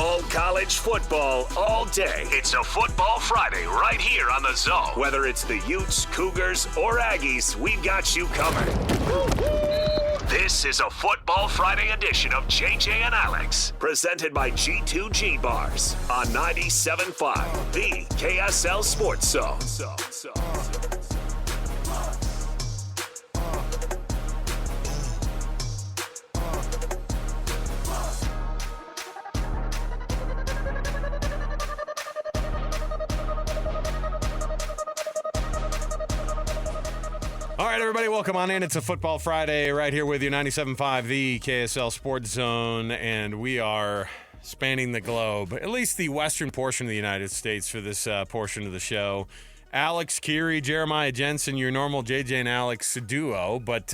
All college football, all day. It's a Football Friday right here on The Zone. Whether it's the Utes, Cougars, or Aggies, we've got you covered. This is a Football Friday edition of JJ and Alex, presented by G2G Bars on 97.5, the KSL Sports Zone. All right, everybody, welcome on in. It's a Football Friday right here with you, 97.5, the KSL Sports Zone, and we are spanning the globe, at least the western portion of the United States for this portion of the show. Alex, Kirry, Jeremiah, Jensen, your normal JJ and Alex duo, but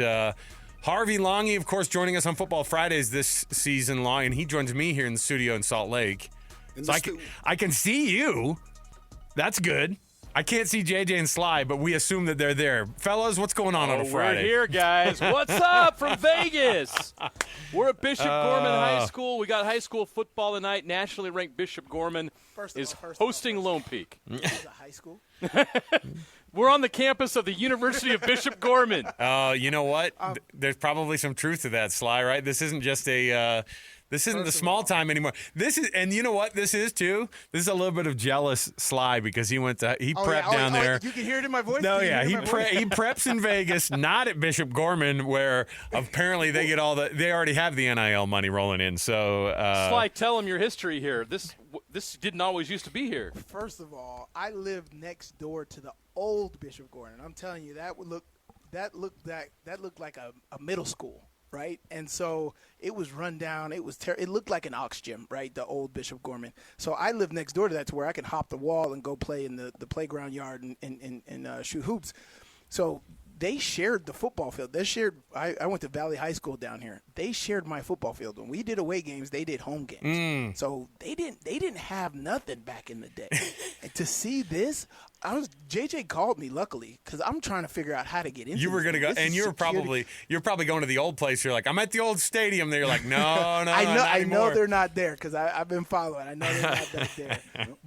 Harvey, Langi, of course, joining us on Football Fridays this season long, and he joins me here in the studio in Salt Lake. So I can see you. That's good. I can't see JJ and Sly, but we assume that they're there. Fellas, what's going on a Friday? We're here, guys. What's up from Vegas? We're at Bishop Gorman High School. We got high school football tonight. Nationally ranked Bishop Gorman is hosting Lone Peak. Is it high school? We're on the campus of the University of Bishop Gorman. You know what? There's probably some truth to that, Sly, right? This isn't just a this isn't the small time anymore. This is, and you know what this is too? This is a little bit of jealous Sly because he prepped down there. You can hear it in my voice? No, yeah, he preps in Vegas, not at Bishop Gorman, where apparently they get they already have the NIL money rolling in. So Sly, tell him your history here. This didn't always used to be here. First of all, I lived next door to the old Bishop Gorman. I'm telling you, that looked like a middle school. Right, and so it was run down. It was it looked like an ox gym, right? The old Bishop Gorman. So I lived next door to that, to where I could hop the wall and go play in the playground yard and shoot hoops. So they shared the football field. I went to Valley High School down here. They shared my football field. When we did away games, they did home games. So they didn't have nothing back in the day. And to see this, JJ called me, luckily, because I'm trying to figure out how to get into. You were going to go, and you're probably going to the old place. You're like, I'm at the old stadium. They're like, no, I know they're not there because I've been following. I know they're not back there.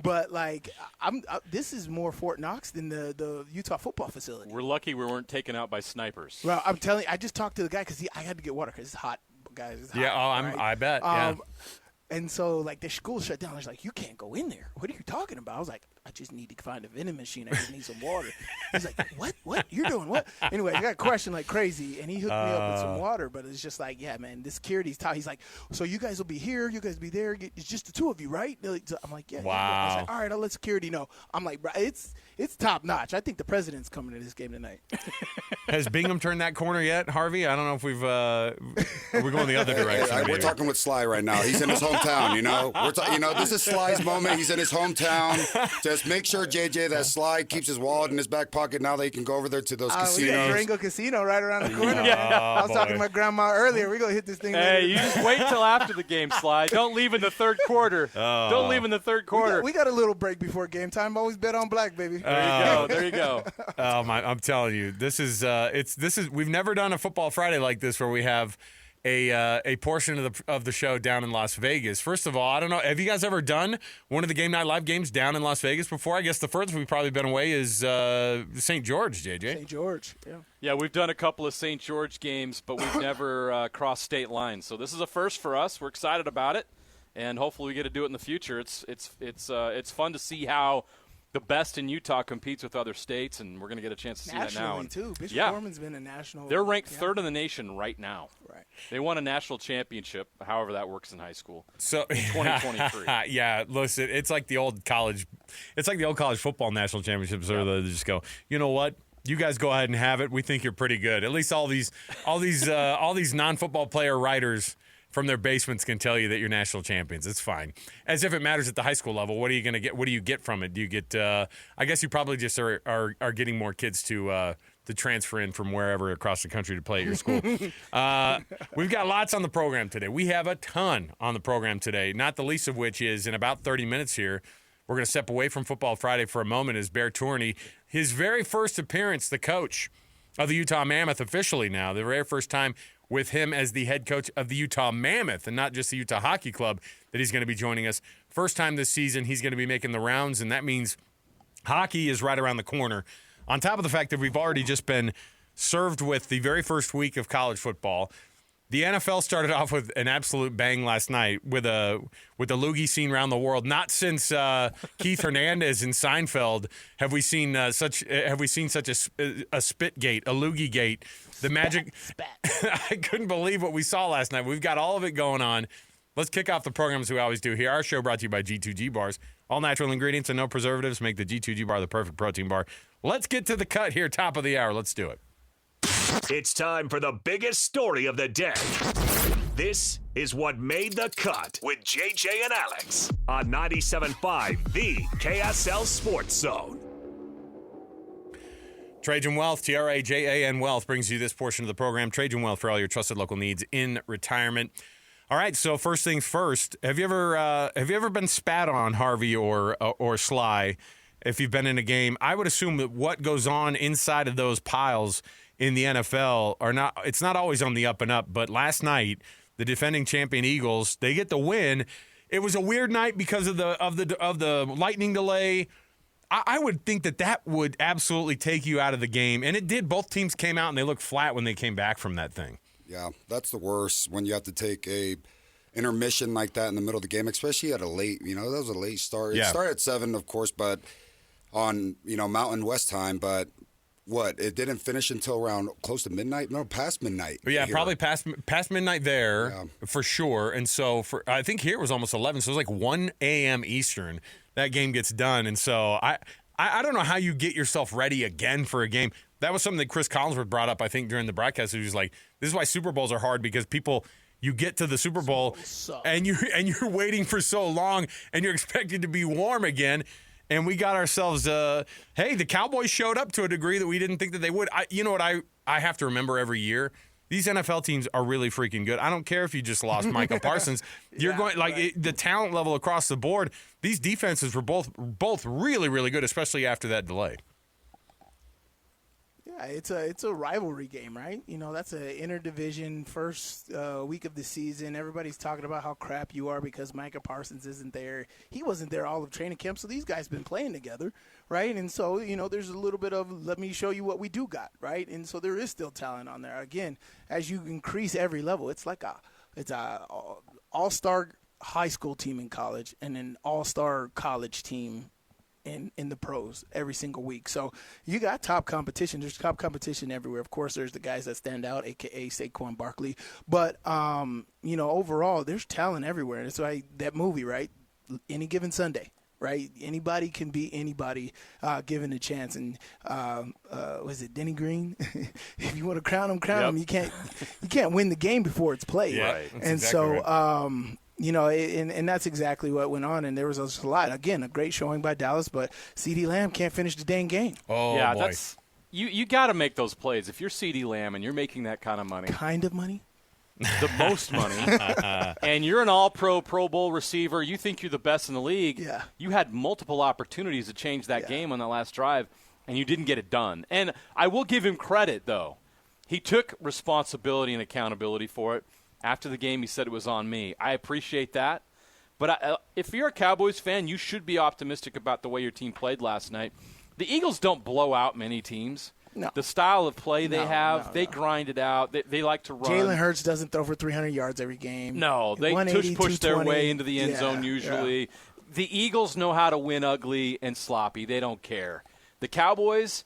But like, this is more Fort Knox than the Utah football facility. We're lucky we weren't taken out by snipers. Well, I'm telling you, I just talked to the guy because I had to get water because it's hot, guys. It's hot, yeah, right? I bet. Yeah. And so, like, the school shut down. I was like, you can't go in there. What are you talking about? I was like, I just need to find a vending machine. I just need some water. He's like, what? You're doing what? Anyway, I got questioned like crazy, and he hooked me up with some water. But it's just like, yeah, man, this security's top. He's like, so you guys will be here. You guys will be there. It's just the two of you, right? I'm like, yeah. Wow. Yeah. I was like, all right, I'll let security know. I'm like, it's top notch. I think the president's coming to this game tonight. Has Bingham turned that corner yet, Harvey? I don't know if we're going the other direction. We're talking with Sly right now. He's in his hometown, you know. This is Sly's moment. He's in his hometown. Just make sure, JJ, that Sly keeps his wallet in his back pocket now that he can go over there to those casinos. We got Durango Casino right around the corner. I was talking to my grandma earlier. We're going to hit this thing later. Hey, you just wait till after the game, Sly. Don't leave in the third quarter. Don't leave in the third quarter. We got a little break before game time. Always bet on black, baby. There you go. Oh my! I'm telling you, this is we've never done a Football Friday like this where we have a portion of the show down in Las Vegas. First of all, I don't know, have you guys ever done one of the Game Night Live games down in Las Vegas before? I guess the furthest we've probably been away is St. George, JJ. St. George, yeah. Yeah, we've done a couple of St. George games, but we've never crossed state lines. So this is a first for us. We're excited about it, and hopefully we get to do it in the future. It's fun to see how the best in Utah competes with other states, and we're going to get a chance to see that now. Nationally, too. Bishop Gorman's been a national. They're ranked third in the nation right now. Right. They won a national championship, however that works in high school. So in 2023. Yeah, listen, it's like the old college football national championships where they just go, you know what? You guys go ahead and have it. We think you're pretty good. At least all these non-football player writers from their basements can tell you that you're national champions. It's fine. As if it matters at the high school level. What are you going to get? What do you get from it? Do you get I guess you probably just are getting more kids to transfer in from wherever across the country to play at your school. We've got lots on the program today. We have a ton on the program today, not the least of which is in about 30 minutes here, we're going to step away from Football Friday for a moment as André Tourigny, his very first appearance, the coach of the Utah Mammoth officially now, the very first time with him as the head coach of the Utah Mammoth and not just the Utah Hockey Club that he's going to be joining us. First time this season he's going to be making the rounds, and that means hockey is right around the corner. On top of the fact that we've already just been served with the very first week of college football. The NFL started off with an absolute bang last night with a loogie scene around the world. Not since Keith Hernandez in Seinfeld have we seen such a spit gate, a loogie gate. The magic. I couldn't believe what we saw last night. We've got all of it going on. Let's kick off the program as we always do here. Our show brought to you by G2G Bars. All natural ingredients and no preservatives make the G2G Bar the perfect protein bar. Let's get to the cut here, top of the hour. Let's do it. It's time for the biggest story of the day. This is what made the cut with JJ and Alex on 97.5, the KSL Sports Zone. Trajan Wealth, TRAJAN Wealth, brings you this portion of the program. Trajan Wealth for all your trusted local needs in retirement. All right, so first things first. Have you ever been spat on, Harvey or Sly? If you've been in a game, I would assume that what goes on inside of those piles in the NFL it's not always on the up and up, but last night the defending champion Eagles, they get the win. It was a weird night because of the lightning delay. I would think that would absolutely take you out of the game, and it did. Both teams came out and they looked flat when they came back from that thing. Yeah, that's the worst when you have to take a intermission like that in the middle of the game, especially at a late. That was a late start. It started at 7, of course, but on Mountain West time, but. It didn't finish until around close to midnight? No, past midnight. Yeah, here. Probably past midnight there for sure. And so I think here it was almost 11, so it was like 1 a.m. Eastern that game gets done. And so I don't know how you get yourself ready again for a game. That was something that Chris Collinsworth brought up, I think, during the broadcast. He was like, this is why Super Bowls are hard, because you get to the Super Bowl and you're waiting for so long and you're expected to be warm again. And we got ourselves, the Cowboys showed up to a degree that we didn't think that they would. You know what I have to remember every year? These NFL teams are really freaking good. I don't care if you just lost Micah Parsons. You're the talent level across the board. These defenses were both really, really good, especially after that delay. Yeah, it's a rivalry game, right? That's an interdivision first week of the season. Everybody's talking about how crap you are because Micah Parsons isn't there. He wasn't there all of training camp, so these guys been playing together, right? And so, there's a little bit of let me show you what we do got, right? And so there is still talent on there. Again, as you increase every level, it's like it's a all-star high school team in college and an all-star college team in the pros every single week. So you got top competition. There's top competition everywhere. Of course, there's the guys that stand out, a.k.a. Saquon Barkley. But, overall, there's talent everywhere. And it's like that movie, right? Any Given Sunday, right? Anybody can beat anybody given a chance. And was it Denny Green? If you want to crown him. You can't win the game before it's played. Yeah, right. That's and exactly so right. And that's exactly what went on. And there was a lot. Again, a great showing by Dallas, but CeeDee Lamb can't finish the dang game. Oh, yeah, boy. that's you got to make those plays. If you're CeeDee Lamb and you're making that kind of money. Kind of money? The most money. And you're an all-pro, Pro Bowl receiver. You think you're the best in the league. Yeah. You had multiple opportunities to change that game on that last drive, and you didn't get it done. And I will give him credit, though. He took responsibility and accountability for it. After the game, he said it was on me. I appreciate that. But if you're a Cowboys fan, you should be optimistic about the way your team played last night. The Eagles don't blow out many teams. No. The style of play they have, they grind it out. They like to run. Jalen Hurts doesn't throw for 300 yards every game. No, they push their way into the end zone usually. Yeah. The Eagles know how to win ugly and sloppy. They don't care. The Cowboys,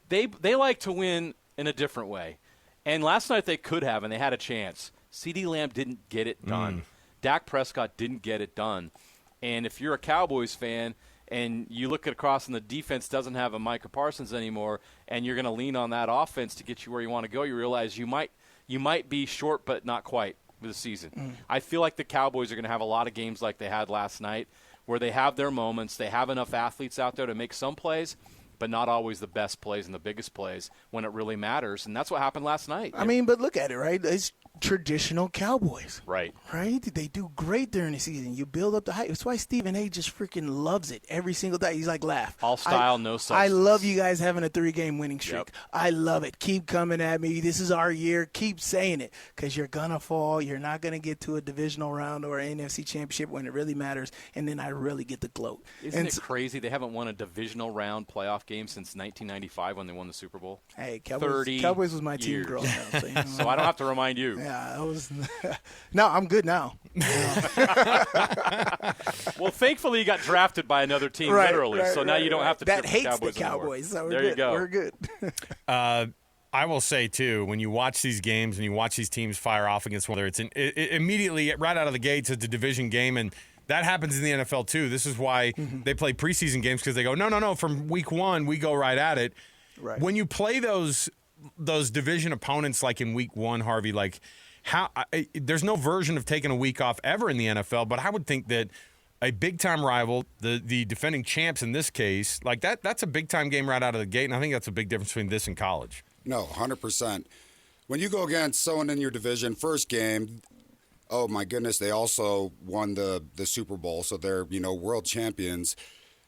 they like to win in a different way. And last night they could have, and they had a chance. CeeDee Lamb didn't get it done. Dak Prescott didn't get it done. And if you're a Cowboys fan and you look across and the defense doesn't have a Micah Parsons anymore and you're going to lean on that offense to get you where you want to go, you realize you might be short but not quite with the season. I feel like the Cowboys are going to have a lot of games like they had last night where they have their moments. They have enough athletes out there to make some plays, but not always the best plays and the biggest plays when it really matters. And that's what happened last night. I mean, but look at it, right? It's traditional Cowboys. Right. They do great during the season. You build up the hype. That's why Stephen A. just freaking loves it every single day. He's like, laugh. All style, no substance. I love you guys having a 3-game winning streak. Yep. I love it. Keep coming at me. This is our year. Keep saying it because you're going to fall. You're not going to get to a divisional round or an NFC championship when it really matters, and then I really get the gloat. Isn't it crazy? They haven't won a divisional round playoff game since 1995 when they won the Super Bowl. Hey, Cowboys was my team years. growing up. So, So I don't have to remind you. Yeah, I was. No, I'm good now. Well, thankfully you got drafted by another team, literally. So now you don't have to. That cheer hates for the Cowboys. So there you go. We're good. I will say, too, when you watch these games and you watch these teams fire off against one another, it immediately, right out of the gates, it's a division game, and that happens in the NFL, too. This is why they play preseason games, because they go, no, from week one, we go right at it. Right. When you play those division opponents like in week one, Harvey, like there's no version of taking a week off ever in the NFL, but I would think that a big-time rival, the defending champs in this case, like that's a big-time game right out of the gate, and I think that's a big difference between this and college. No, 100%. When you go against someone in your division, first game, oh my goodness, they also won the Super Bowl, so they're, world champions.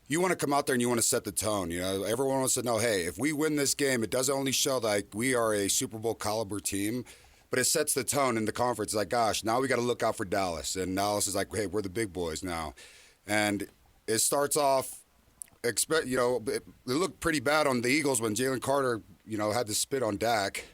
You want to come out there and you want to set the tone. Everyone wants to know, hey, if we win this game, it doesn't only show that we are a Super Bowl caliber team, but it sets the tone in the conference. It's like, gosh, now we got to look out for Dallas. And Dallas is like, hey, we're the big boys now. And it starts off, it looked pretty bad on the Eagles when Jalen Carter, had to spit on Dak.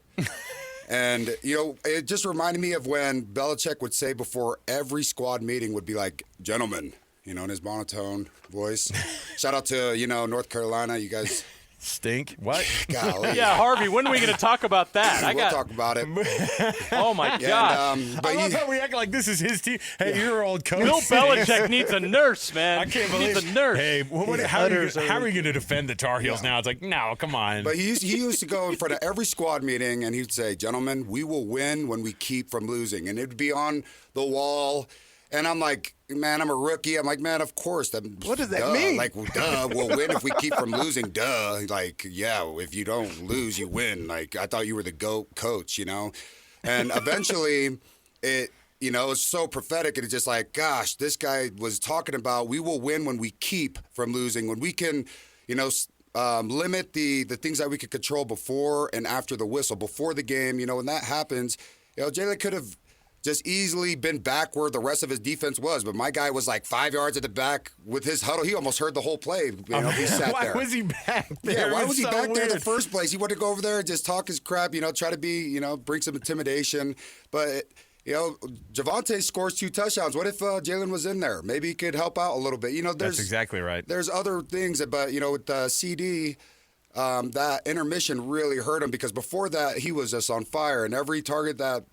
And, it just reminded me of when Belichick would say before every squad meeting would be like, gentlemen, in his monotone voice. Shout out to, North Carolina. You guys stink. What? Golly. Yeah, Harvey, when are we going to talk about that? We'll talk about it. Oh, my God. I love how we act like this is his team. Hey, you're old coach. Bill Belichick needs a nurse, man. I can't He believe needs a nurse. Hey, how are we going to defend the Tar Heels now? It's like, no, come on. But he used to go in front of every squad meeting, and he'd say, gentlemen, we will win when we keep from losing. And it would be on the wall. And I'm like, man, I'm a rookie. I'm like, man, of course. What does that mean? Like, duh, we'll win if we keep from losing. Duh. Like, yeah, if you don't lose, you win. Like, I thought you were the GOAT coach, And eventually, it's so prophetic. And it's just like, gosh, this guy was talking about we will win when we keep from losing, when we can, limit the things that we could control before and after the whistle, before the game. When that happens, Jalen could have just easily been back where the rest of his defense was. But my guy was like 5 yards at the back with his huddle. He almost heard the whole play. He sat why there. Was he back there? Yeah, why was he so back there in the weird. first place? He wanted to go over there and just talk his crap, try to be, bring some intimidation. But, Javonte scores 2 touchdowns. What if Jalen was in there? Maybe he could help out a little bit. That's exactly right. There's other things, but, with CD, that intermission really hurt him because before that he was just on fire, and every target that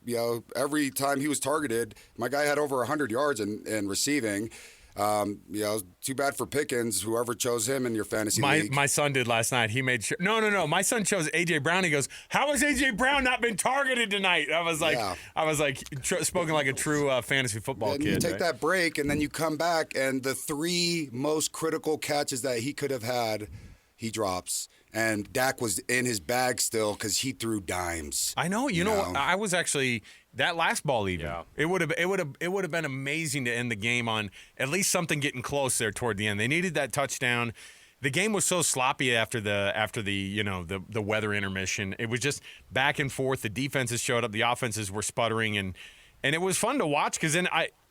every time he was targeted, my guy had over 100 yards in receiving. Too bad for Pickens, whoever chose him in your fantasy league. My son did last night. He made sure. No. My son chose A.J. Brown. He goes, "How has A.J. Brown not been targeted tonight?" I was like, spoken like a true fantasy football and kid. You take that break, and then you come back, and the 3 most critical catches that he could have had, he drops. And Dak was in his bag still because he threw dimes. I know. You know, I was actually that last ball even. Yeah. It would have been amazing to end the game on at least something getting close there toward the end. They needed that touchdown. The game was so sloppy after the weather intermission. It was just back and forth. The defenses showed up. The offenses were sputtering, and it was fun to watch because then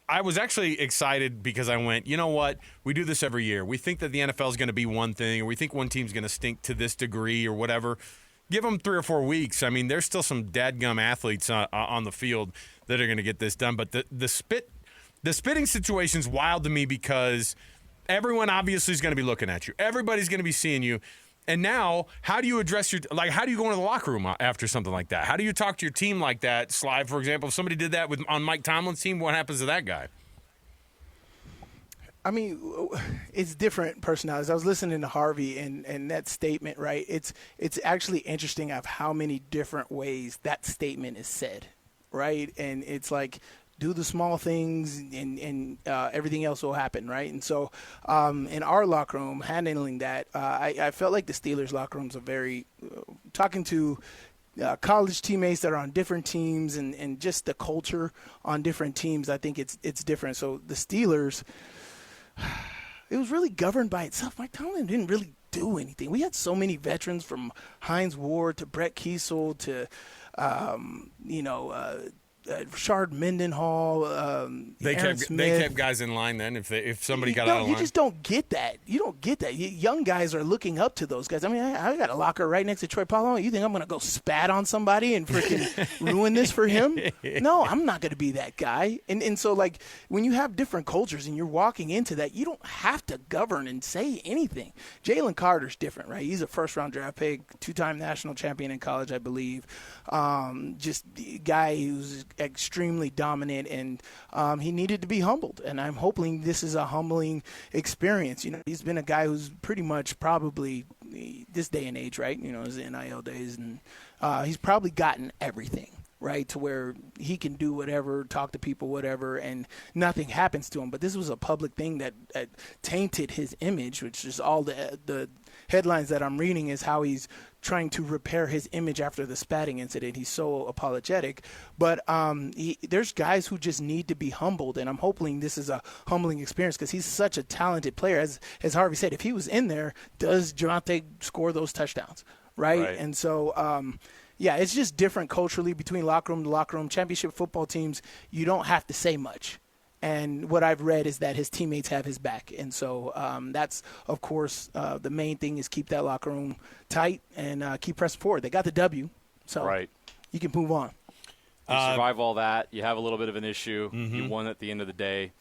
I was actually excited because I went, you know what? We do this every year. We think that the NFL is going to be one thing, or we think one team's going to stink to this degree or whatever. Give them 3 or 4 weeks. I mean, there's still some dadgum athletes on the field that are going to get this done. But the spitting situation's wild to me because everyone obviously is going to be looking at you. Everybody's going to be seeing you. And now, how do you address how do you go into the locker room after something like that? How do you talk to your team like that? Slide, for example, if somebody did that on Mike Tomlin's team, what happens to that guy? I mean, it's different personalities. I was listening to Harvey and that statement, right? It's actually interesting of how many different ways that statement is said, right? And it's like, do the small things and everything else will happen, right? And so in our locker room, handling that, I felt like the Steelers locker rooms are very talking to college teammates that are on different teams and just the culture on different teams, I think it's different. So the Steelers, it was really governed by itself. Mike Tomlin didn't really do anything. We had so many veterans from Hines Ward to Brett Kiesel to, Rashard Mendenhall, They kept guys in line then if somebody got out of line. You just don't get that. You don't get that. Young guys are looking up to those guys. I mean, I got a locker right next to Troy Polamalu. You think I'm going to go spat on somebody and freaking ruin this for him? No, I'm not going to be that guy. And so, like, when you have different cultures and you're walking into that, you don't have to govern and say anything. Jalen Carter's different, right? He's a first-round draft pick, 2-time national champion in college, I believe. Just a guy who's extremely dominant, and he needed to be humbled, and I'm hoping this is a humbling experience. He's been a guy who's pretty much probably this day and age, right? His NIL days, and he's probably gotten everything, right, to where he can do whatever, talk to people, whatever, and nothing happens to him. But this was a public thing that tainted his image, which is all the headlines that I'm reading is how he's trying to repair his image after the spatting incident. He's so apologetic. But there's guys who just need to be humbled, and I'm hoping this is a humbling experience because he's such a talented player. As Harvey said, if he was in there, does Javonte score those touchdowns, right? And so it's just different culturally between locker room to locker room. Championship football teams, you don't have to say much. And what I've read is that his teammates have his back. And so that's, of course, the main thing is keep that locker room tight and keep pressing forward. They got the W, so you can move on. You survive all that. You have a little bit of an issue. Mm-hmm. You won at the end of the day.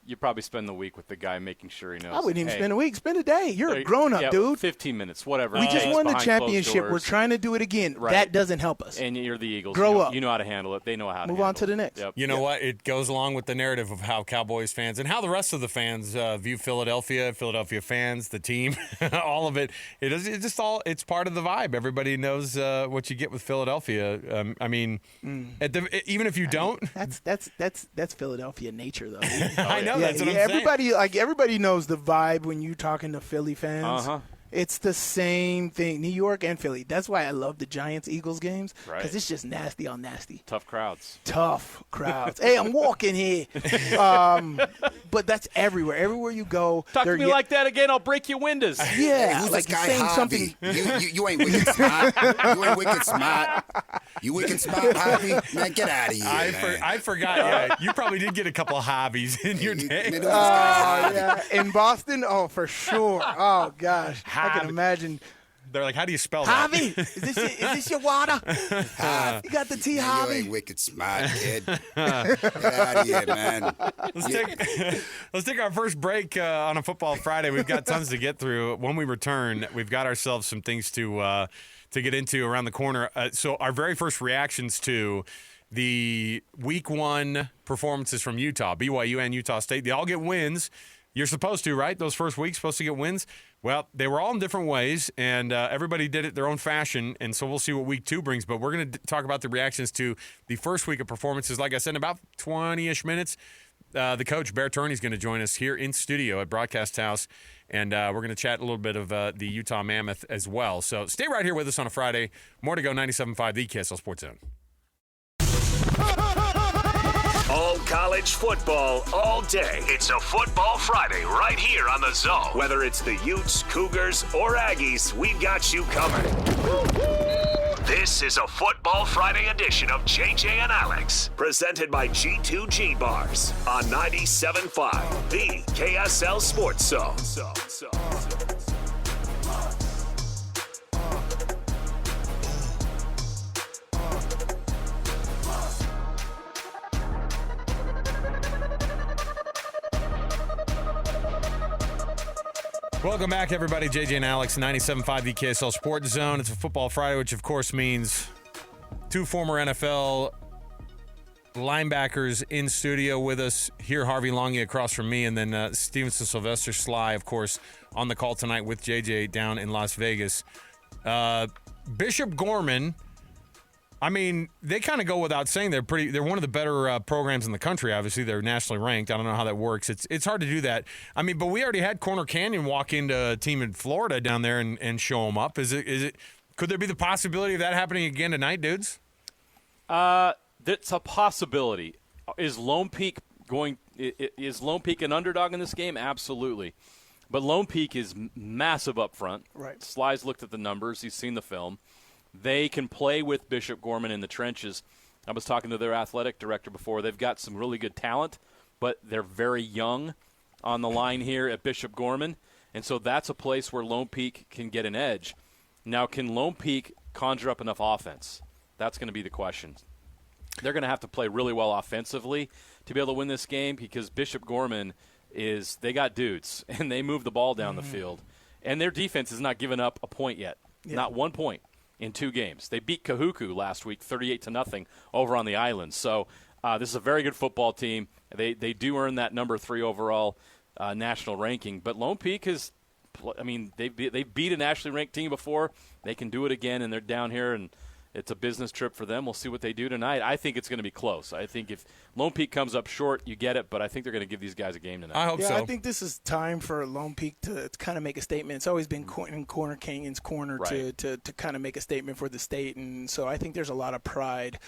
You probably spend the week with the guy making sure he knows. I wouldn't even spend a week. Spend a day. You're a grown-up, dude. 15 minutes, whatever. We just won the championship. We're trying to do it again. Right. That doesn't help us. And you're the Eagles. Grow up. You know how to handle it. They know how to move handle on to the next. Yep. You know what? It goes along with the narrative of how Cowboys fans and how the rest of the fans view Philadelphia fans, the team, all of it. It's just all. It's part of the vibe. Everybody knows what you get with Philadelphia. Even if you don't, that's Philadelphia nature, though. I know that's what I'm saying. Everybody knows the vibe when you're talking to Philly fans. It's the same thing, New York and Philly. That's why I love the Giants-Eagles games, because it's just nasty on nasty. Tough crowds. Hey, I'm walking here. But that's everywhere. Everywhere you go. Talk to me like that again, I'll break your windows. Yeah. Hey, who's like this guy, saying Harvey? something. You ain't wicked smart. You ain't wicked smart. You wicked smart, Harvey? Man, get out of here, I forgot. Yeah, you probably did get a couple of hobbies in your day. Yeah. In Boston? Oh, for sure. Oh, gosh. I can imagine. They're like, how do you spell Harvey, is this your water? You got the tea, Harvey? You ain't wicked smart, kid. Get out of here, man. Let's take our first break on a Football Friday. We've got tons to get through. When we return, we've got ourselves some things to get into around the corner. So our very first reactions to the Week 1 performances from Utah, BYU and Utah State. They all get wins. You're supposed to, right? Those first weeks supposed to get wins. Well, they were all in different ways, and everybody did it their own fashion, and so we'll see what Week 2 brings. But we're going to talk about the reactions to the first week of performances. Like I said, in about 20-ish minutes, the coach, André Tourigny, is going to join us here in studio at Broadcast House, and we're going to chat a little bit of the Utah Mammoth as well. So stay right here with us on a Friday. More to go, 97.5, the KSL Sports Zone. All college football, all day. It's a Football Friday right here on the Zone. Whether it's the Utes, Cougars, or Aggies, we've got you covered. This is a Football Friday edition of JJ and Alex, presented by G2G Bars on 97.5, the KSL Sports Zone. Welcome back, everybody. JJ and Alex, 97.5 the KSL Sports Zone. It's a Football Friday, which, of course, means two former NFL linebackers in studio with us. Here, Harvey Langi across from me, and then Stevenson Sylvester Sly, of course, on the call tonight with JJ down in Las Vegas. Bishop Gorman, I mean, they kind of go without saying they're one of the better programs in the country. Obviously, they're nationally ranked. I don't know how that works. It's hard to do that. I mean, but we already had Corner Canyon walk into a team in Florida down there and show them up. Is it Could there be the possibility of that happening again tonight, dudes? That's a possibility. Is Lone Peak an underdog in this game? Absolutely. But Lone Peak is massive up front. Right. Sly's looked at the numbers. He's seen the film. They can play with Bishop Gorman in the trenches. I was talking to their athletic director before. They've got some really good talent, but they're very young on the line here at Bishop Gorman. And so that's a place where Lone Peak can get an edge. Now, can Lone Peak conjure up enough offense? That's going to be the question. They're going to have to play really well offensively to be able to win this game because Bishop Gorman they got dudes, and they move the ball down the field. And their defense has not given up a point yet, not 1 point in 2 games. They beat Kahuku last week 38-0 over on the island. So this is a very good football team. They do earn that number 3 overall national ranking. But Lone Peak they beat a nationally ranked team before. They can do it again, and they're down here, and it's a business trip for them. We'll see what they do tonight. I think it's going to be close. I think if Lone Peak comes up short, you get it, but I think they're going to give these guys a game tonight. I hope so. I think this is time for Lone Peak to kind of make a statement. It's always been in Corner Canyon's corner Right. to kind of make a statement for the state, and so I think there's a lot of pride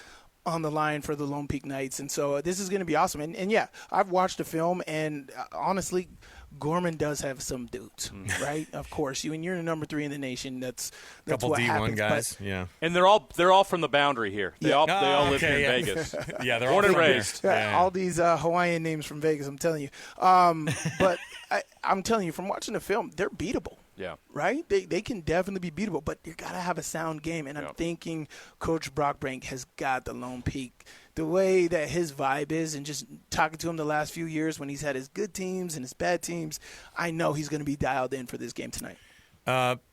on the line for the Lone Peak Knights, and so this is going to be awesome. And yeah, I've watched the film, and honestly, Gorman does have some dudes, right? Of course, you're the number 3 in the nation. That's Couple what D1 happens. guys, But, yeah. And they're all from the boundary here. They all live here in yeah. Vegas. Yeah, they're Born all and from here. raised. Yeah. all these Hawaiian names from Vegas, I'm telling you. But I'm telling you, from watching the film, they're beatable. Yeah. Right? They can definitely be beatable, but you got to have a sound game. And I'm thinking Coach Brockbrink has got the Lone Peak. The way that his vibe is, and just talking to him the last few years when he's had his good teams and his bad teams, I know he's going to be dialed in for this game tonight.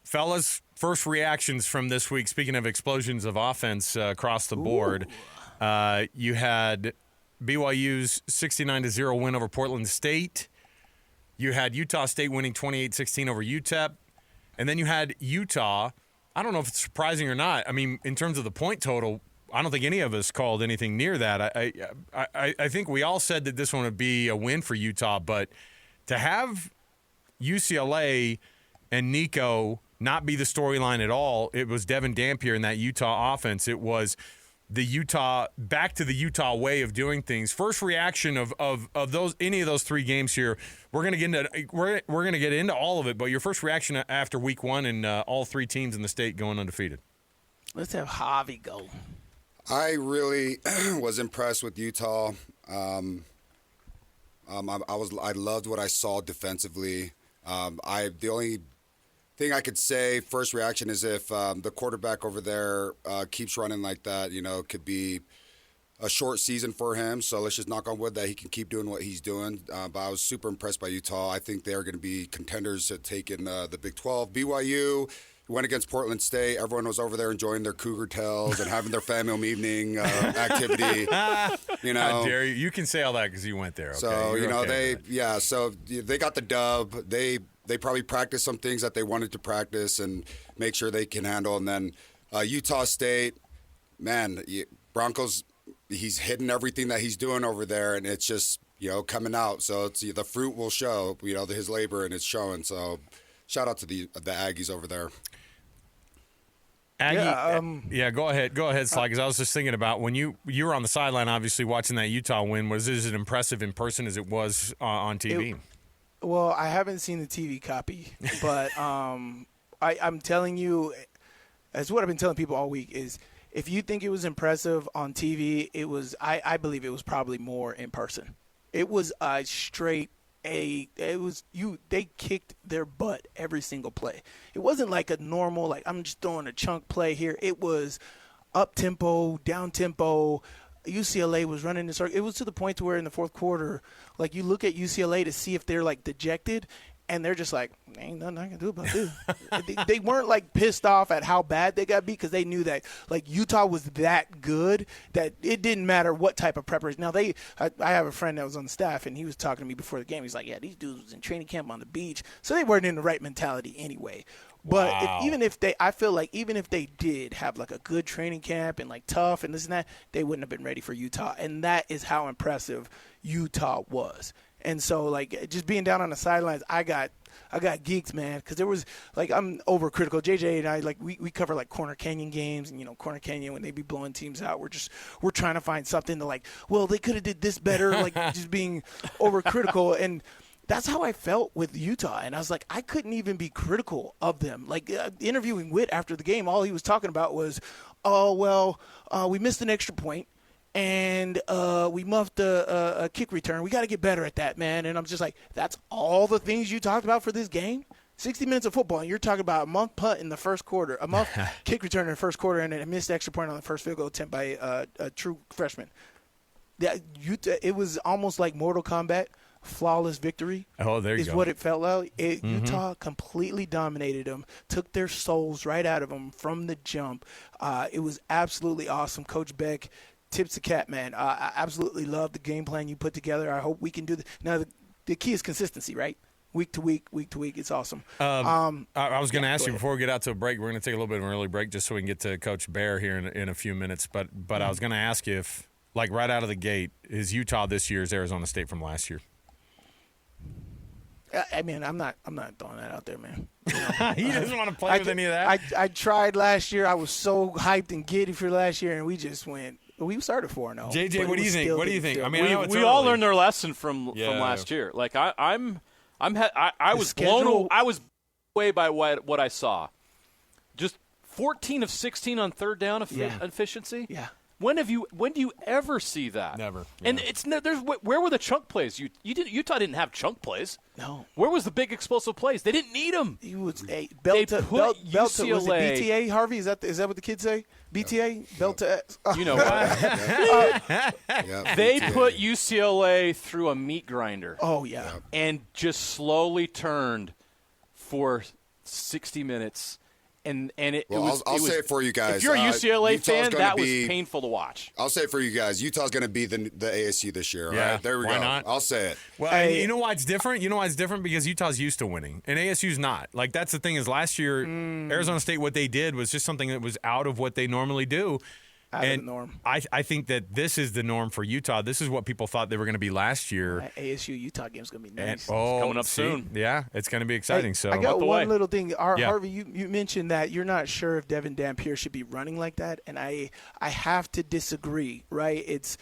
Fellas, first reactions from this week. Speaking of explosions of offense across the board, you had BYU's 69-0 win over Portland State. You had Utah State winning 28-16 over UTEP. And then you had Utah. I don't know if it's surprising or not. I mean, in terms of the point total, I don't think any of us called anything near that. I think we all said that this one would be a win for Utah, but to have UCLA and Nico not be the storyline at all, it was Devin Dampier in that Utah offense. It was back to the Utah way of doing things. First reaction of any of those 3 games here. We're gonna get into all of it, but your first reaction after week 1 and all 3 teams in the state going undefeated. Let's have Harvey go. I really was impressed with Utah. I loved what I saw defensively. The only thing I could say, first reaction, is if the quarterback over there keeps running like that, it could be a short season for him. So let's just knock on wood that he can keep doing what he's doing. But I was super impressed by Utah. I think they're going to be contenders to take in the Big 12. BYU went against Portland State. Everyone was over there enjoying their cougar tails and having their family evening activity. How dare you? You can say all that because you went there. Okay? So so they got the dub. They probably practiced some things that they wanted to practice and make sure they can handle. And then Utah State, man, Broncos. He's hidden everything that he's doing over there, and it's just coming out. So the fruit will show. His labor, and it's showing. So shout out to the Aggies over there. Go ahead, Sly, because I was just thinking about when you were on the sideline, obviously watching that Utah win. Was it as impressive in person as it was on TV? Well, I haven't seen the TV copy, but I'm telling you, as what I've been telling people all week is, if you think it was impressive on TV, it was. I believe it was probably more in person. It was a straight A. It was you. They kicked their butt every single play. It wasn't like a normal I'm just throwing a chunk play here. It was up tempo, down tempo. UCLA was running this. It was to the point to where in the fourth quarter, you look at UCLA to see if they're dejected, and they're just like, ain't nothing I can do about this. They weren't pissed off at how bad they got beat because they knew that Utah was that good that it didn't matter what type of preparation. Now I have a friend that was on the staff, and he was talking to me before the game. He's like, yeah, these dudes was in training camp on the beach, so they weren't in the right mentality anyway. But I feel like even if they did have a good training camp and tough and this and that, they wouldn't have been ready for Utah. And that is how impressive Utah was. And so just being down on the sidelines, I got geeked, man, because there was like I'm overcritical. JJ and I we cover like Corner Canyon games, and Corner Canyon when they be blowing teams out, we're trying to find something to they could have did this better, like just being overcritical. And that's how I felt with Utah. And I was like, I couldn't even be critical of them. Like interviewing Witt after the game, all he was talking about was, we missed an extra point. And we muffed a kick return. We got to get better at that, man. And I'm just like, that's all the things you talked about for this game? 60 minutes of football, and you're talking about a muff punt in the first quarter, a muff kick return in the first quarter, and a missed extra point on the first field goal attempt by a true freshman. It was almost like Mortal Kombat. Flawless victory. Oh, there you go. Is what it felt like. Utah completely dominated them, took their souls right out of them from the jump. It was absolutely awesome. Coach Beck, tips the cap, man. I absolutely love the game plan you put together. I hope we can do this. Now, the key is consistency, right? Week to week. It's awesome. I was going to ask you before we get out to a break. We're going to take a little bit of an early break just so we can get to Coach Bear here in a few minutes. But I was going to ask you if, like right out of the gate, is Utah this year is Arizona State from last year? I mean, I'm not throwing that out there, man. He doesn't want to play with any of that. I tried last year. I was so hyped and giddy for last year, and we just went. We started 4-0. JJ, what do you think? What do you think? I mean, we all learned our lesson from last year. Like I was blown away by what I saw. Just 14 of 16 on third down efficiency. Yeah. When do you ever see that? Never. Yeah. And where were the chunk plays? Utah didn't have chunk plays. No. Where was the big explosive plays? They didn't need them. He was belt to UCLA. Was it BTA, Harvey? Is that what the kids say? BTA? Yep. Belt to You know They put UCLA through a meat grinder. Oh, yeah. Yep. And just slowly turned for 60 minutes. And I'll say it for you guys. If you're a UCLA Utah's fan, that was be, painful to watch. I'll say it for you guys. Utah's going to be the ASU this year. Yeah, right? There we go. why not? I'll say it. Well, you know why it's different? Because Utah's used to winning, and ASU's not. Like, that's the thing is last year, Arizona State, what they did was just something that was out of what they normally do. Out of the norm. I think that this is the norm for Utah. This is what people thought they were going to be last year. That ASU-Utah game is going to be nice. It's coming up soon. Yeah, it's going to be exciting. Hey, I got one little thing. Yeah. Harvey, you mentioned that you're not sure if Devin Dampier should be running like that, and I have to disagree, right?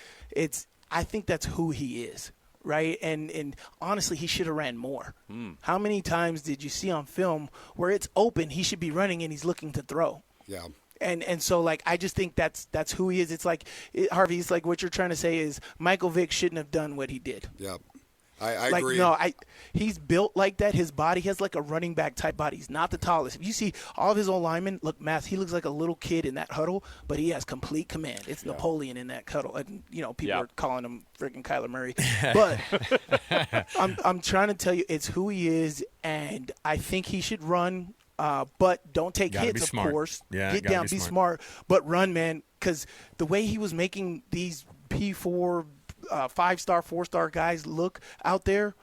I think that's who he is. Right, and honestly, he should have ran more. How many times did you see on film where it's open, he should be running and he's looking to throw? Yeah. And so, like, I just think that's who he is. It's like, Harvey, it's like what you're trying to say is Michael Vick shouldn't have done what he did. Yep. I like, agree. No, he's built like that. His body has like a running back type body. He's not the tallest. If you see all of his old linemen, he looks like a little kid in that huddle, but he has complete command. It's Napoleon in that huddle. And, people are calling him freaking Kyler Murray. But I'm trying to tell you, it's who he is, and I think he should run. But don't take hits, of course. Yeah, get down, be smart, but run, man. Because the way he was making these P4, 5-star, 4-star guys look out there,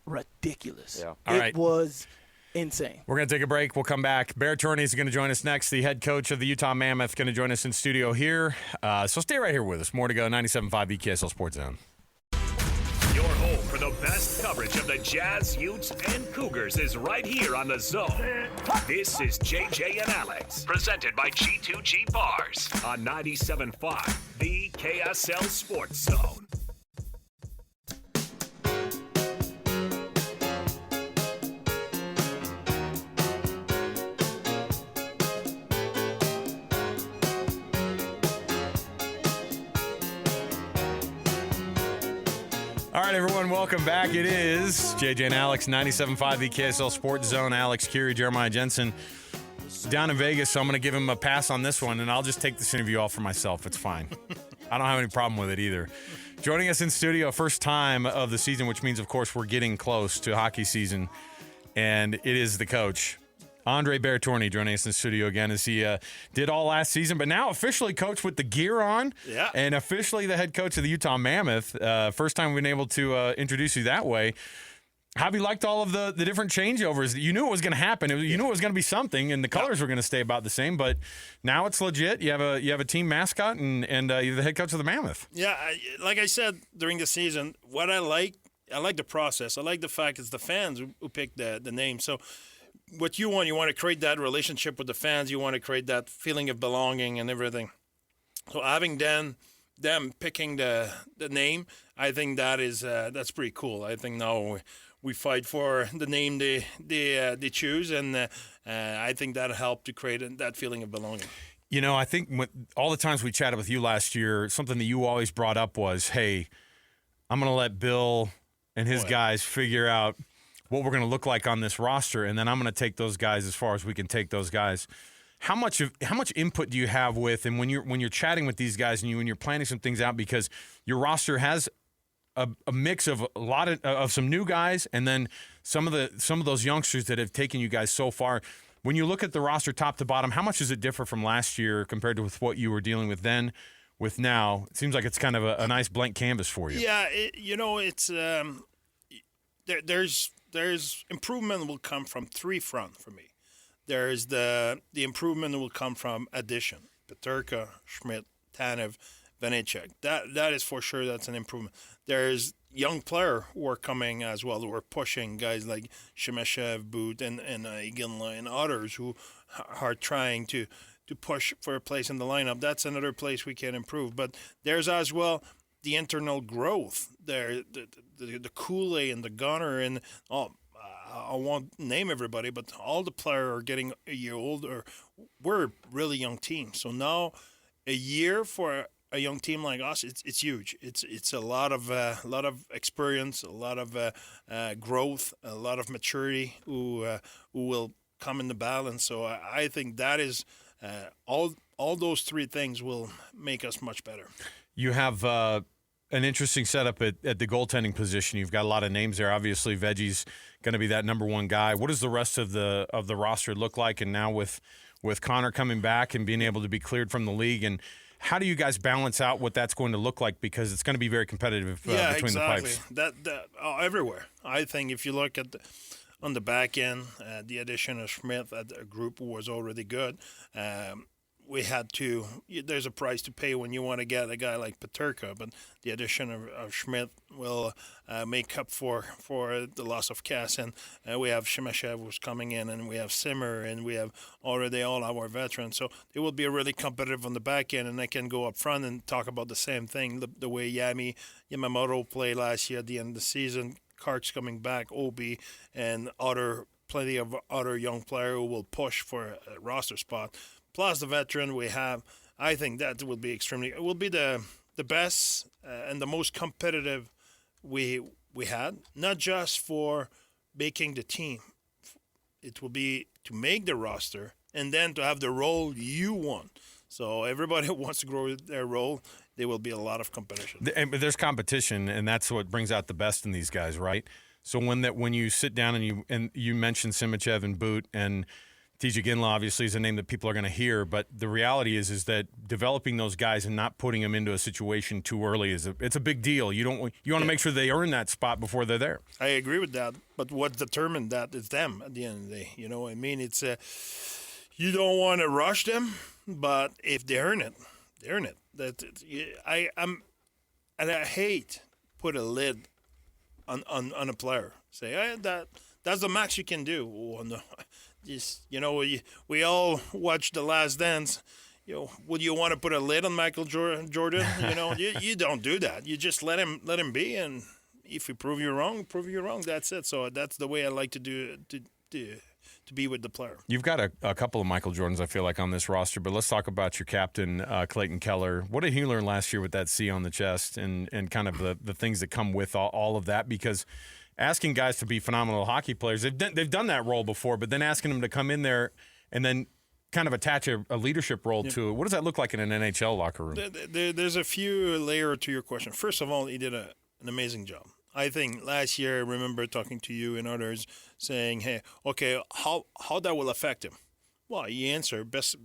ridiculous. Yeah. It was insane. We're going to take a break. We'll come back. Bear Tourigny is going to join us next. The head coach of the Utah Mammoth going to join us in studio here. So stay right here with us. More to go. 97.5 EKSL Sports Zone. Your home for the best coverage of the Jazz, Utes, and Cougars is right here on the Zone. This is JJ and Alex, presented by G2G Bars on 97.5, the KSL Sports Zone. All right, everyone, welcome back. It is JJ and Alex, 97.5 the KSL Sports Zone. Alex, Kirry, Jeremiah Jensen down in Vegas, so I'm going to give him a pass on this one, and I'll just take this interview all for myself. It's fine. I don't have any problem with it either. Joining us in studio, first time of the season, which means, of course, we're getting close to hockey season, and it is the coach, André Tourigny, joining us in the studio again as he did all last season, but now officially coach with the gear on, and officially the head coach of the Utah Mammoth. First time we've been able to introduce you that way. Have you liked all of the different changeovers? You knew it was going to happen. You knew it was going to be something, and the colors were going to stay about the same. But now it's legit. You have a team mascot, and you're the head coach of the Mammoth. Yeah, like I said during the season, what I like I like the process. I like the fact it's the fans who pick the name. So what you want to create that relationship with the fans. You want to create that feeling of belonging and everything. So having them picking the name, I think that's pretty cool. I think now we fight for the name they choose, and I think that helped to create that feeling of belonging. You know, I think all the times we chatted with you last year, something that you always brought up was, hey, I'm going to let Bill and his guys figure out what we're going to look like on this roster, and then I'm going to take those guys as far as we can take those guys. How much input do you have with, and when you're chatting with these guys and when you're planning some things out, because your roster has a mix of a lot of some new guys, and then some of those youngsters that have taken you guys so far. When you look at the roster top to bottom, how much does it differ from last year compared to with what you were dealing with then, with now? It seems like it's kind of a nice blank canvas for you. Yeah, it's there's improvement will come from three front for me. There's the improvement will come from addition. Peterka, Schmidt, Tanev, Vanecek. That is for sure. That's an improvement. There's young player who are coming as well. Who are pushing guys like Shemeshev, Boot, and Iginla and others who are trying to push for a place in the lineup. That's another place we can improve. But there's as well the internal growth. There, the Kool-Aid and the Gunner and all. I won't name everybody, but all the players are getting a year older. We're a really young team. So now a year for a young team like us, it's huge. It's a lot of experience, a lot of growth, a lot of maturity who will come in the balance. So I think that is all those three things will make us much better. You have an interesting setup at the goaltending position. You've got a lot of names there. Obviously, Veggie's going to be that number one guy. What does the rest of the roster look like? And now with Connor coming back and being able to be cleared from the league, and how do you guys balance out what that's going to look like? Because it's going to be very competitive between the pipes. That everywhere. I think if you look at on the back end, the addition of Schmidt, that group was already good. We had to. There's a price to pay when you want to get a guy like Peterka, but the addition of Schmidt will make up for the loss of Cass, and we have Shemeshev who's coming in, and we have Simmer, and we have already all our veterans. So it will be really competitive on the back end, and I can go up front and talk about the same thing, the way Yamamoto played last year at the end of the season. Kark's coming back, Obi, and plenty of other young players who will push for a roster spot. Plus the veteran we have, I think that will be it will be the best and the most competitive we had, not just for making the team. It will be to make the roster and then to have the role you want. So everybody who wants to grow their role, there will be a lot of competition. But there's competition, and that's what brings out the best in these guys, right? So when you sit down and you mentioned Simachev and Boot and TJ Ginla obviously is a name that people are going to hear, but the reality is that developing those guys and not putting them into a situation too early it's a big deal. You want to make sure they earn that spot before they're there. I agree with that, but what determined that is them at the end of the day. You know what I mean? It's you don't want to rush them, but if they earn it, they earn it. And I hate put a lid on a player. Say that's the max you can do. Oh, no. Just, we all watch The Last Dance. Would you want to put a lid on Michael Jordan? You don't do that. You just let him be, and if you prove you're wrong, That's it. So that's the way I like to do to be with the player. You've got a couple of Michael Jordans, I feel like, on this roster, but let's talk about your captain, Clayton Keller. What did he learn last year with that C on the chest and kind of the things that come with all of that? Because asking guys to be phenomenal hockey players, they've done that role before, but then asking them to come in there and then kind of attach a leadership role to it. What does that look like in an NHL locker room? There's a few layers to your question. First of all, he did an amazing job. I think last year, I remember talking to you and others saying, hey, okay, how that will affect him? Well, he answered best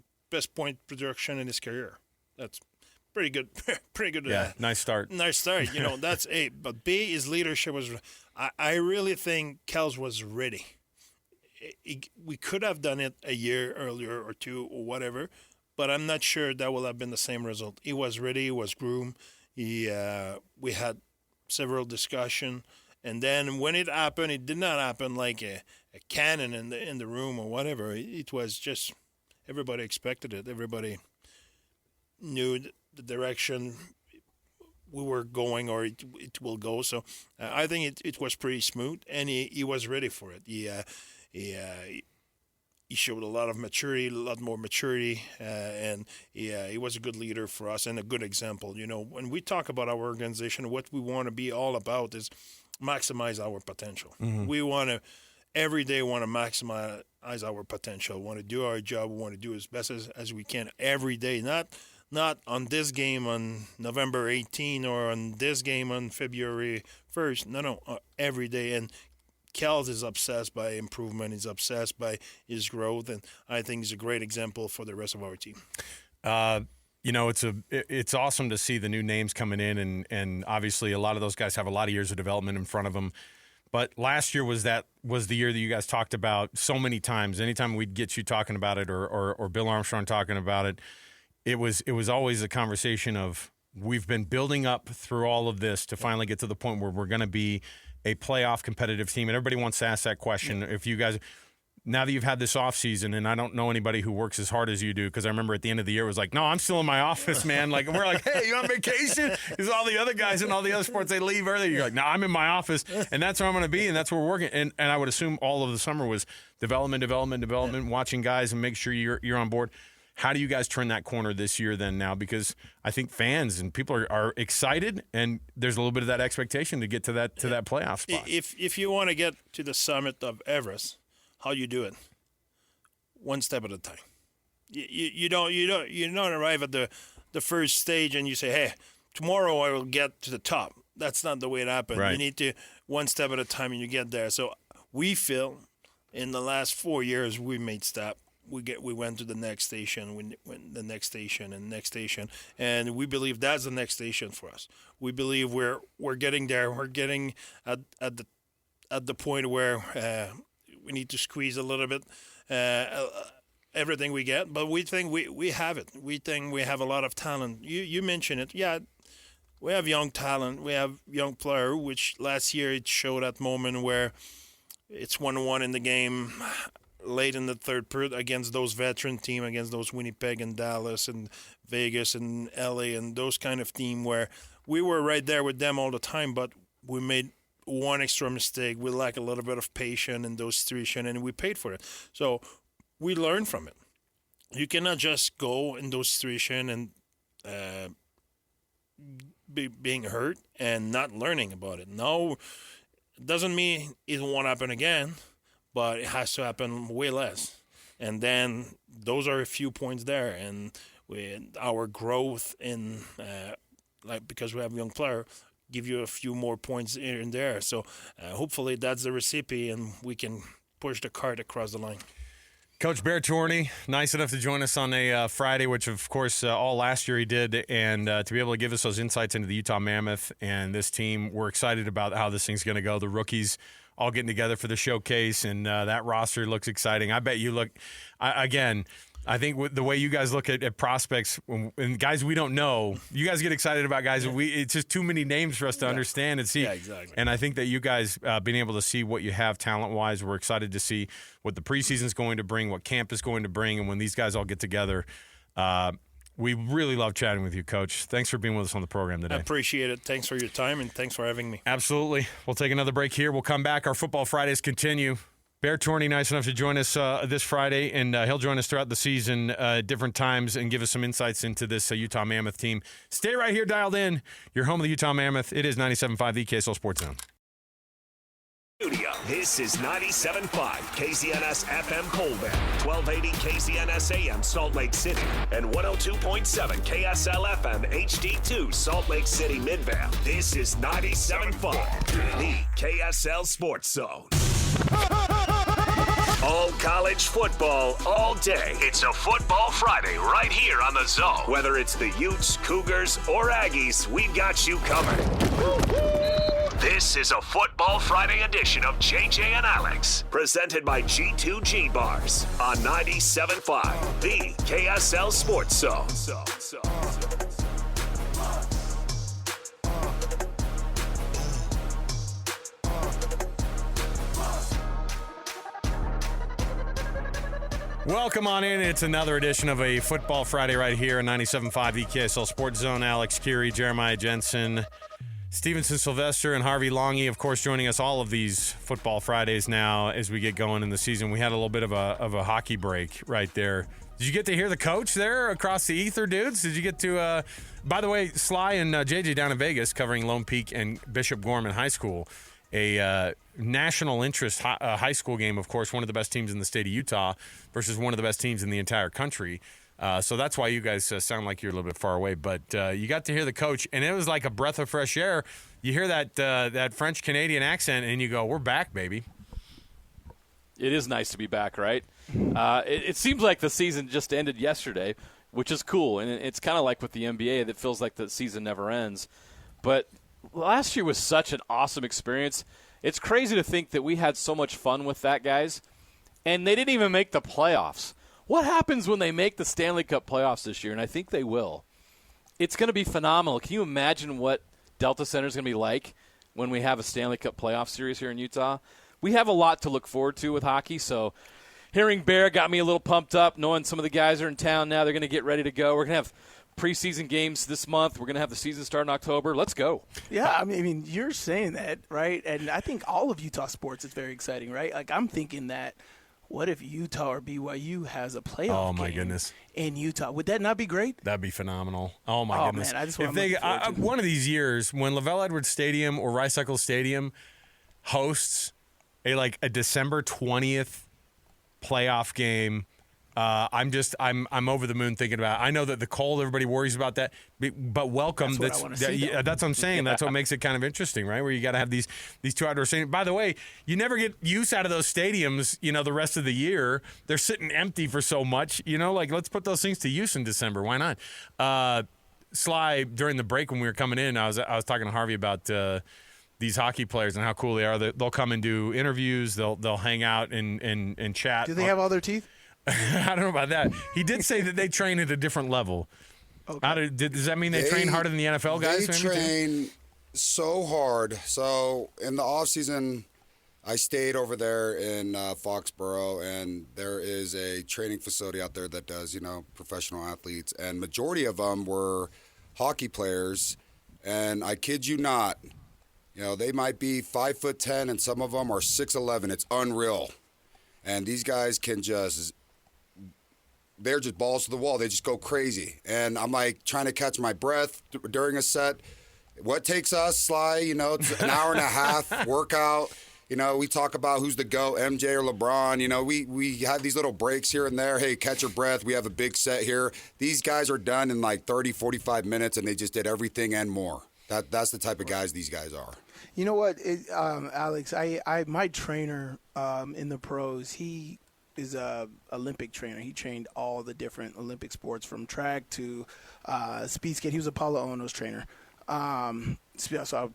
point production in his career. That's pretty good. Pretty good. Yeah, nice start. Nice start. That's A. But B, his leadership was. I really think Kels was ready. We could have done it a year earlier or two or whatever, but I'm not sure that will have been the same result. He was ready. He was groomed. We had several discussions, And then when it happened, it did not happen like a cannon in the room or whatever. It was just everybody expected it. Everybody knew the direction we were going, or it will go. So I think it was pretty smooth, and he was ready for it. He showed a lot of maturity, a lot more maturity, and he was a good leader for us and a good example. You know, when we talk about our organization, what we want to be all about is maximize our potential. Mm-hmm. We want to every day maximize our potential. Want to do our job. We want to do as best as we can every day. Not on this game on November 18 or on this game on February 1st. No, every day. And Kels is obsessed by improvement. He's obsessed by his growth, and I think he's a great example for the rest of our team. You know, it's awesome to see the new names coming in, and obviously a lot of those guys have a lot of years of development in front of them. But last year was the year that you guys talked about so many times. Anytime we'd get you talking about it or Bill Armstrong talking about it, it was always a conversation of we've been building up through all of this to finally get to the point where we're going to be a playoff competitive team. And everybody wants to ask that question. If you guys, now that you've had this offseason, and I don't know anybody who works as hard as you do, because I remember at the end of the year it was like, no, I'm still in my office, man. Like, and we're like, hey, you on vacation? Because all the other guys in all the other sports, they leave early. You're like, no, I'm in my office, and that's where I'm going to be, and that's where we're working. And I would assume all of the summer was development, watching guys and make sure you're on board. How do you guys turn that corner this year then now? Because I think fans and people are excited, and there's a little bit of that expectation to get to that playoff spot. If you want to get to the summit of Everest, how you do it? One step at a time. You don't arrive at the first stage and you say, hey, tomorrow I will get to the top. That's not the way it happened. Right. You need to one step at a time and you get there. So we feel in the last 4 years we made step. We went to the next station, we went the next station and next station, and we believe that's the next station for us. We believe we're getting there. We're getting at the point where we need to squeeze a little bit everything we get, but we think we have it. We think we have a lot of talent. You mentioned it, yeah. We have young talent. We have young player, which last year it showed that moment where it's 1-1 in the game. Late in the third period against those veteran team, against those Winnipeg and Dallas and Vegas and LA and those kind of team where we were right there with them all the time, but we made one extra mistake. We lack a little bit of patience in those situations, and we paid for it. So we learned from it. You cannot just go in those situations and being hurt and not learning about it. No, it doesn't mean it won't happen again, but it has to happen way less. And then those are a few points there. And with our growth in, because we have a young player, give you a few more points here and there. So hopefully that's the recipe and we can push the cart across the line. Coach André Tourigny, nice enough to join us on a Friday, which of course all last year he did, and to be able to give us those insights into the Utah Mammoth and this team. We're excited about how this thing's going to go. The rookies all getting together for the showcase, and that roster looks exciting. I bet you look, again, I think with the way you guys look at prospects and guys we don't know, you guys get excited about guys. It's just too many names for us to understand and see. Yeah, exactly. And I think that you guys being able to see what you have talent-wise, we're excited to see what the preseason's going to bring, what camp is going to bring, and when these guys all get together, we really love chatting with you, Coach. Thanks for being with us on the program today. I appreciate it. Thanks for your time, and thanks for having me. Absolutely. We'll take another break here. We'll come back. Our Football Fridays continue. André Tourigny, nice enough to join us this Friday, and he'll join us throughout the season at different times and give us some insights into this Utah Mammoth team. Stay right here dialed in. You're home of the Utah Mammoth. It is 97.5, the KSL Sports Zone. Studio. This is 97.5 KZNS FM Colbert, 1280 KZNS AM Salt Lake City, and 102.7 KSL FM HD2 Salt Lake City Midvale. This is 97.5, the KSL Sports Zone. All college football, all day. It's a Football Friday right here on the Zone. Whether it's the Utes, Cougars, or Aggies, we've got you covered. This is a Football Friday edition of JJ and Alex, presented by G2G Bars on 97.5, the KSL Sports Zone. Welcome on in. It's another edition of a Football Friday right here on 97.5 EKSL Sports Zone. Alex Kirry, Jeremiah Jensen, Stevenson, Sylvester, and Harvey Langi, of course, joining us all of these Football Fridays now as we get going in the season. We had a little bit of a hockey break right there. Did you get to hear the coach there across the ether, dudes? Did you get to by the way, Sly and JJ down in Vegas covering Lone Peak and Bishop Gorman High School, a national interest high school game, of course, one of the best teams in the state of Utah versus one of the best teams in the entire country. So that's why you guys sound like you're a little bit far away. But you got to hear the coach, and it was like a breath of fresh air. You hear that French-Canadian accent, and you go, we're back, baby. It is nice to be back, right? It seems like the season just ended yesterday, which is cool. And it's kind of like with the NBA that feels like the season never ends. But last year was such an awesome experience. It's crazy to think that we had so much fun with that, guys, and they didn't even make the playoffs. What happens when they make the Stanley Cup playoffs this year? And I think they will. It's going to be phenomenal. Can you imagine what Delta Center is going to be like when we have a Stanley Cup playoff series here in Utah? We have a lot to look forward to with hockey, so hearing Bear got me a little pumped up, knowing some of the guys are in town now. They're going to get ready to go. We're going to have preseason games this month. We're going to have the season start in October. Let's go. Yeah, I mean, you're saying that, right? And I think all of Utah sports is very exciting, right? Like, I'm thinking that what if Utah or BYU has a playoff game in Utah? Would that not be great? That'd be phenomenal. Oh, my goodness. Man, I just want to one of these years, when Lavelle Edwards Stadium or Rice Eccles Stadium hosts a December 20th playoff game, I'm over the moon thinking about it. I know that the cold, everybody worries about that, but welcome. That's what I'm saying. That's what makes it kind of interesting, right? Where you got to have these two outdoor stadiums. By the way, you never get use out of those stadiums, the rest of the year. They're sitting empty for so much, let's put those things to use in December. Why not? Sly, during the break when we were coming in, I was talking to Harvey about these hockey players and how cool they are. They'll come and do interviews. They'll hang out and chat. Do they have all their teeth? I don't know about that. He did say that they train at a different level. Okay. Does that mean they train harder than the NFL guys? They train so hard. So in the off season, I stayed over there in Foxborough, and there is a training facility out there that does, professional athletes, and majority of them were hockey players. And I kid you not, they might be 5'10", and some of them are 6'11". It's unreal. And these guys can they're just balls to the wall. They just go crazy. And I'm like trying to catch my breath during a set. What takes us, Sly, it's an hour and a half workout. We talk about who's the GOAT, MJ or LeBron. We have these little breaks here and there. Hey, catch your breath. We have a big set here. These guys are done in like 30, 45 minutes, and they just did everything and more. That's the type of guys these guys are. You know what, Alex? My trainer in the pros, he is a Olympic trainer. He trained all the different Olympic sports from track to speed skate. He was Apollo Ono's trainer. So I'm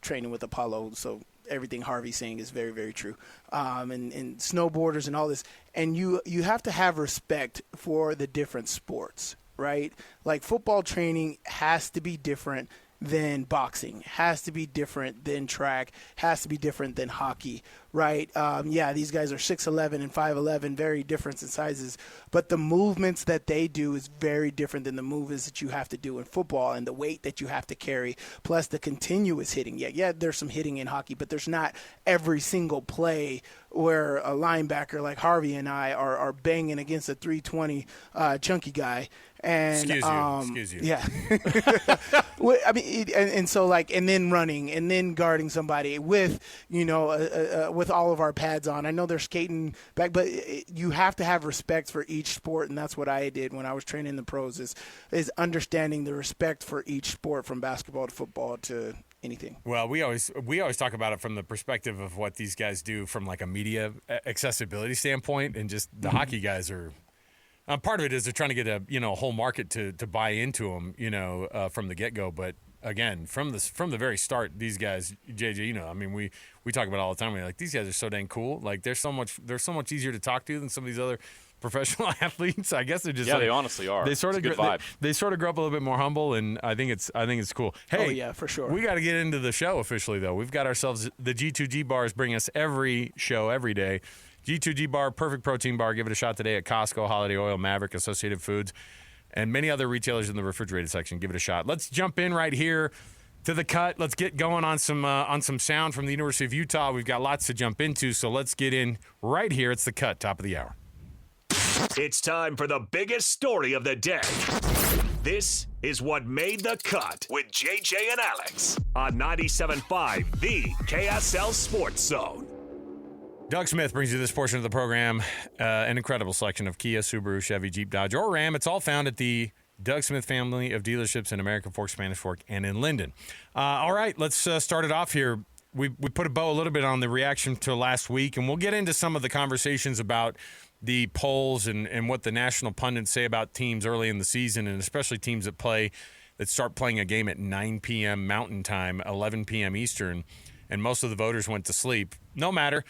training with Apollo. So everything Harvey's saying is very, very true. And snowboarders and all this. And you have to have respect for the different sports, right? Like football training has to be different than boxing, has to be different than track, has to be different than hockey, right? These guys are 6'11" and 5'11", very different in sizes, but the movements that they do is very different than the movements that you have to do in football and the weight that you have to carry, plus the continuous hitting. Yeah, there's some hitting in hockey, but there's not every single play where a linebacker like Harvey and I are banging against a 320 chunky guy. And, excuse you. Yeah. I mean, and so and then running and then guarding somebody with, with all of our pads on. I know they're skating back, but you have to have respect for each sport. And that's what I did when I was training the pros is understanding the respect for each sport from basketball to football to anything. Well, we always talk about it from the perspective of what these guys do from like a media accessibility standpoint, and just the hockey guys are. Part of it is they're trying to get a whole market to buy into them, from the get go. But again, from the very start, these guys, JJ, we talk about it all the time. We're like, these guys are so dang cool. Like they're so much easier to talk to than some of these other professional athletes. I guess they're just they honestly are. They sort of good vibe. They sort of grow up a little bit more humble, and I think it's cool. Hey, oh yeah, for sure. We got to get into the show officially though. We've got ourselves the G2G bars bring us every show every day. G2G Bar, perfect protein bar. Give it a shot today at Costco, Holiday Oil, Maverick, Associated Foods, and many other retailers in the refrigerated section. Give it a shot. Let's jump in right here to the cut. Let's get going on some sound from the University of Utah. We've got lots to jump into, so let's get in right here. It's the cut, top of the hour. It's time for the biggest story of the day. This is what made the cut with JJ and Alex on 97.5, the KSL Sports Zone. Doug Smith brings you this portion of the program. An incredible selection of Kia, Subaru, Chevy, Jeep, Dodge, or Ram. It's all found at the Doug Smith family of dealerships in American Fork, Spanish Fork, and in Linden. All right, let's start it off here. We put a bow a little bit on the reaction to last week, and we'll get into some of the conversations about the polls and what the national pundits say about teams early in the season, and especially teams that start playing a game at 9 p.m. Mountain Time, 11 p.m. Eastern, and most of the voters went to sleep. No matter.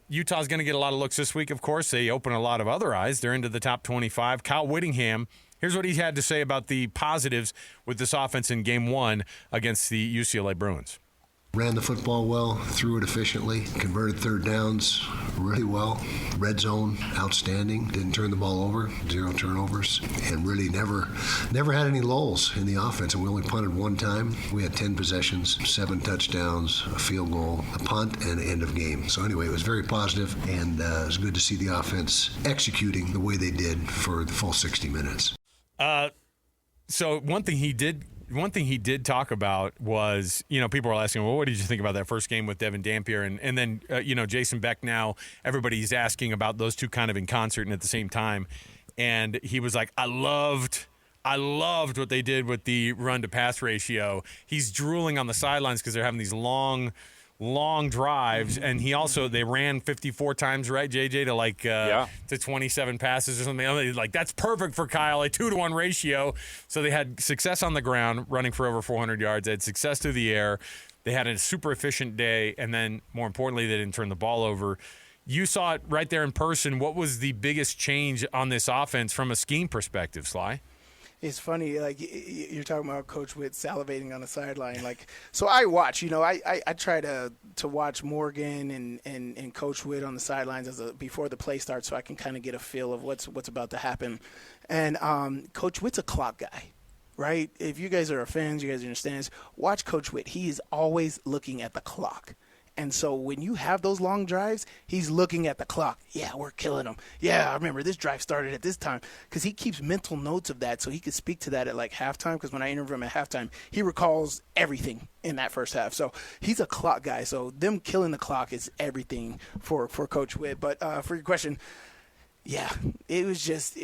Utah's going to get a lot of looks this week, of course. They open a lot of other eyes. They're into the top 25. Kyle Whittingham, here's what he had to say about the positives with this offense in Game 1 against the UCLA Bruins. Ran the football well, threw it efficiently, converted third downs really well. Red zone, outstanding. Didn't turn the ball over, 0 turnovers, and really never had any lulls in the offense. And we only punted one time. We had 10 possessions, 7 touchdowns, a field goal, a punt, and end of game. So anyway, it was very positive, and it was good to see the offense executing the way they did for the full 60 minutes. So one thing he did talk about was, people were asking, well, what did you think about that first game with Devin Dampier? And then, Jason Beck now, everybody's asking about those two kind of in concert and at the same time. And he was like, I loved what they did with the run-to-pass ratio. He's drooling on the sidelines because they're having these long drives, and they ran 54 times, right, JJ, to 27 passes or something. Like, that's perfect for Kyle, a 2-to-1 ratio. So they had success on the ground, running for over 400 yards. They had success through the air. They had a super efficient day, and then, more importantly, they didn't turn the ball over. You saw it right there in person. What was the biggest change on this offense from a scheme perspective, Sly? It's funny, like, you're talking about Coach Witt salivating on the sideline. Like, so I watch, I try to watch Morgan and Coach Witt on the sidelines before the play starts, so I can kind of get a feel of what's about to happen. And Coach Witt's a clock guy, right? If you guys are fans, you guys understand this. Watch Coach Witt. He is always looking at the clock. And so when you have those long drives, he's looking at the clock. Yeah, we're killing them. Yeah, I remember this drive started at this time, because he keeps mental notes of that so he could speak to that at like halftime, because when I interview him at halftime, he recalls everything in that first half. So he's a clock guy. So them killing the clock is everything for Coach Witt. But for your question, yeah, it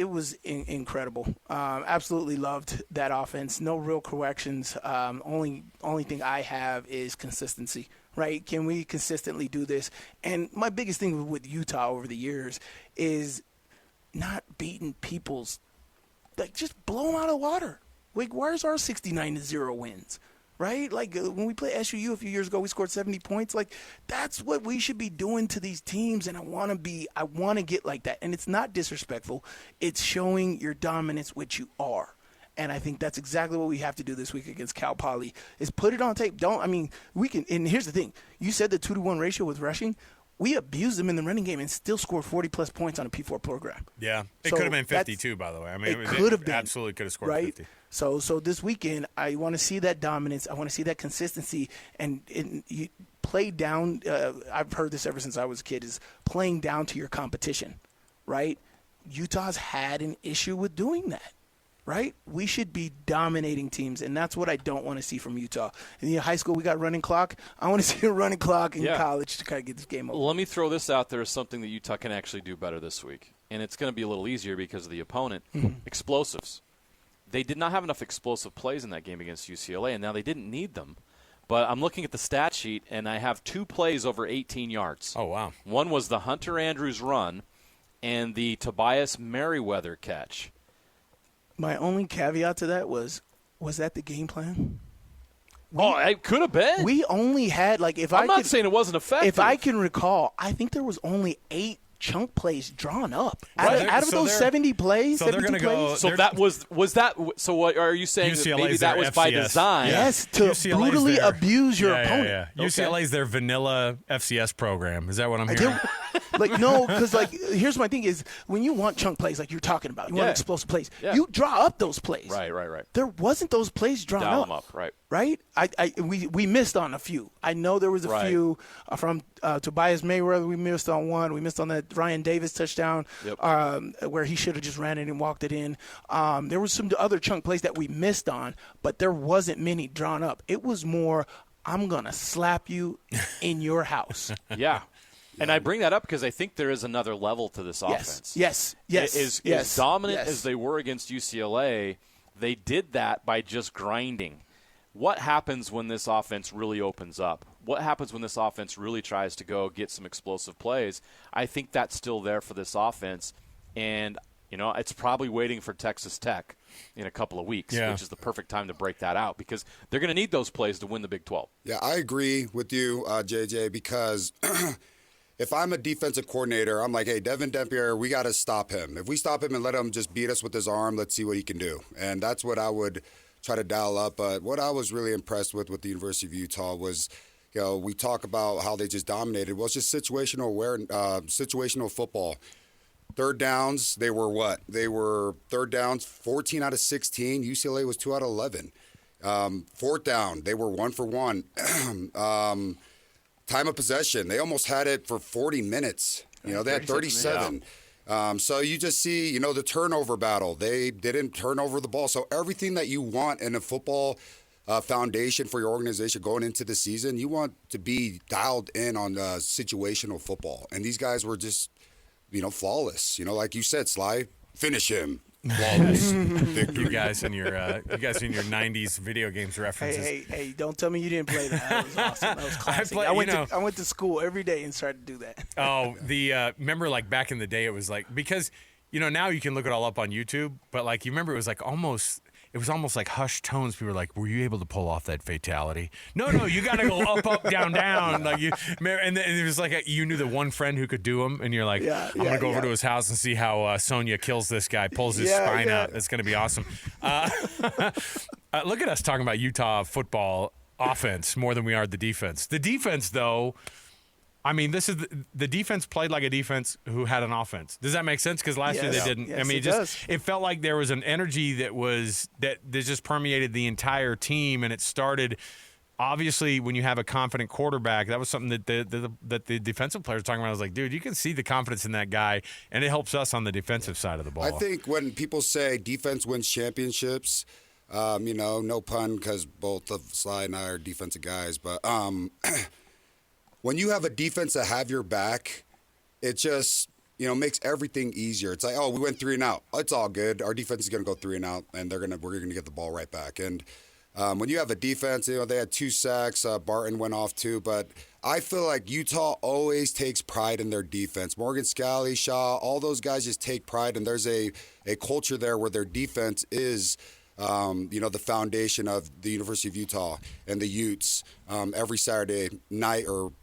was incredible. Absolutely loved that offense. No real corrections. Only thing I have is consistency. Right? Can we consistently do this? And my biggest thing with Utah over the years is not beating people's, like, just blow them out of the water. Like, where's our 69-0 wins? Right? Like, when we played SUU a few years ago, we scored 70 points. Like, that's what we should be doing to these teams, and I want to get like that. And it's not disrespectful. It's showing your dominance, which you are. And I think that's exactly what we have to do this week against Cal Poly, is put it on tape. We can, and here's the thing. You said the 2-to-1 ratio with rushing. We abused them in the running game and still scored 40-plus points on a P4 program. Yeah. It could have been 52, by the way. I mean, it could have been. Absolutely could have scored right? 50. So this weekend, I want to see that dominance. I want to see that consistency. And you play down. I've heard this ever since I was a kid, is playing down to your competition, right? Utah's had an issue with doing that. Right? We should be dominating teams, and that's what I don't want to see from Utah. In high school, we got running clock. I want to see a running clock in college to kind of get this game over. Let me throw this out there as something that Utah can actually do better this week, and it's going to be a little easier because of the opponent. Explosives. They did not have enough explosive plays in that game against UCLA, and now they didn't need them. But I'm looking at the stat sheet, and I have 2 plays over 18 yards. Oh, wow. One was the Hunter Andrews run and the Tobias Merriweather catch. My only caveat to that was that the game plan? It could have been. We only had, like, I'm not saying it wasn't effective. If I can recall, I think there was only 8 chunk plays drawn up. Right. Out of those 70 plays, so 72 they're plays. So that was that. So what are you saying? UCLA's That maybe that was by FCS. design? Yes, to UCLA's brutally their- abuse your opponent. Yeah. UCLA's their vanilla FCS program. Is that what I'm hearing? Like, no, because, like, here's my thing is when you want chunk plays like you're talking about, you want explosive plays, you draw up those plays. Right. There wasn't those plays drawn Dial up. them up, right. Right? We missed on a few. I know there was a few from Tobias Mayweather. We missed on one. We missed on that Ryan Davis touchdown where he should have just ran it and walked it in. There was some other chunk plays that we missed on, but there wasn't many drawn up. It was more, I'm going to slap you in your house. Yeah. And I bring that up because I think there is another level to this offense. Yes. As dominant as they were against UCLA, they did that by just grinding. What happens when this offense really opens up? What happens when this offense really tries to go get some explosive plays? I think that's still there for this offense. And, it's probably waiting for Texas Tech in a couple of weeks, which is the perfect time to break that out because they're going to need those plays to win the Big 12. Yeah, I agree with you, JJ, because if I'm a defensive coordinator, I'm like, hey, Devin Dempier, we got to stop him. If we stop him and let him just beat us with his arm, let's see what he can do. And that's what I would try to dial up. But what I was really impressed with the University of Utah was, we talk about how they just dominated. Well, it's just situational football. Third downs, they were what? They were third downs, 14 out of 16. UCLA was 2 out of 11. Fourth down, they were 1 for 1. Time of possession, they almost had it for 40 minutes. They had 37. So you just see, the turnover battle. They didn't turn over the ball. So everything that you want in a football foundation for your organization going into the season, you want to be dialed in on situational football. And these guys were just, flawless. Like you said, Sly, finish him. Flawless victory. You guys in your 90s video games references. Hey, don't tell me you didn't play that. That was awesome. That was classic. I went to school every day and started to do that. Oh, remember like back in the day it was like, because now you can look it all up on YouTube, but like you remember it was almost like hushed tones. People were like, "Were you able to pull off that fatality?" No, you got to go up, down, down. Like and it was like you knew the one friend who could do them, and you're like, "I'm gonna go over to his house and see how Sonya kills this guy, pulls his spine out. It's gonna be awesome." Look at us talking about Utah football offense more than we are the defense. The defense, though. I mean, this is the defense played like a defense who had an offense. Does that make sense? Because last year they didn't. Yes, I mean, it felt like there was an energy that just permeated the entire team, and it started. Obviously, when you have a confident quarterback, that was something that the defensive players were talking about. I was like, dude, you can see the confidence in that guy, and it helps us on the defensive side of the ball. I think when people say defense wins championships, no pun because both of Sly and I are defensive guys, but when you have a defense that have your back, it just, makes everything easier. It's like, oh, we went 3 and out. It's all good. Our defense is going to go 3 and out, and we're going to get the ball right back. And when you have a defense, they had 2 sacks. Barton went off too. But I feel like Utah always takes pride in their defense. Morgan Scalley, Shaw, all those guys just take pride. And there's a culture there where their defense is the foundation of the University of Utah and the Utes every Saturday night or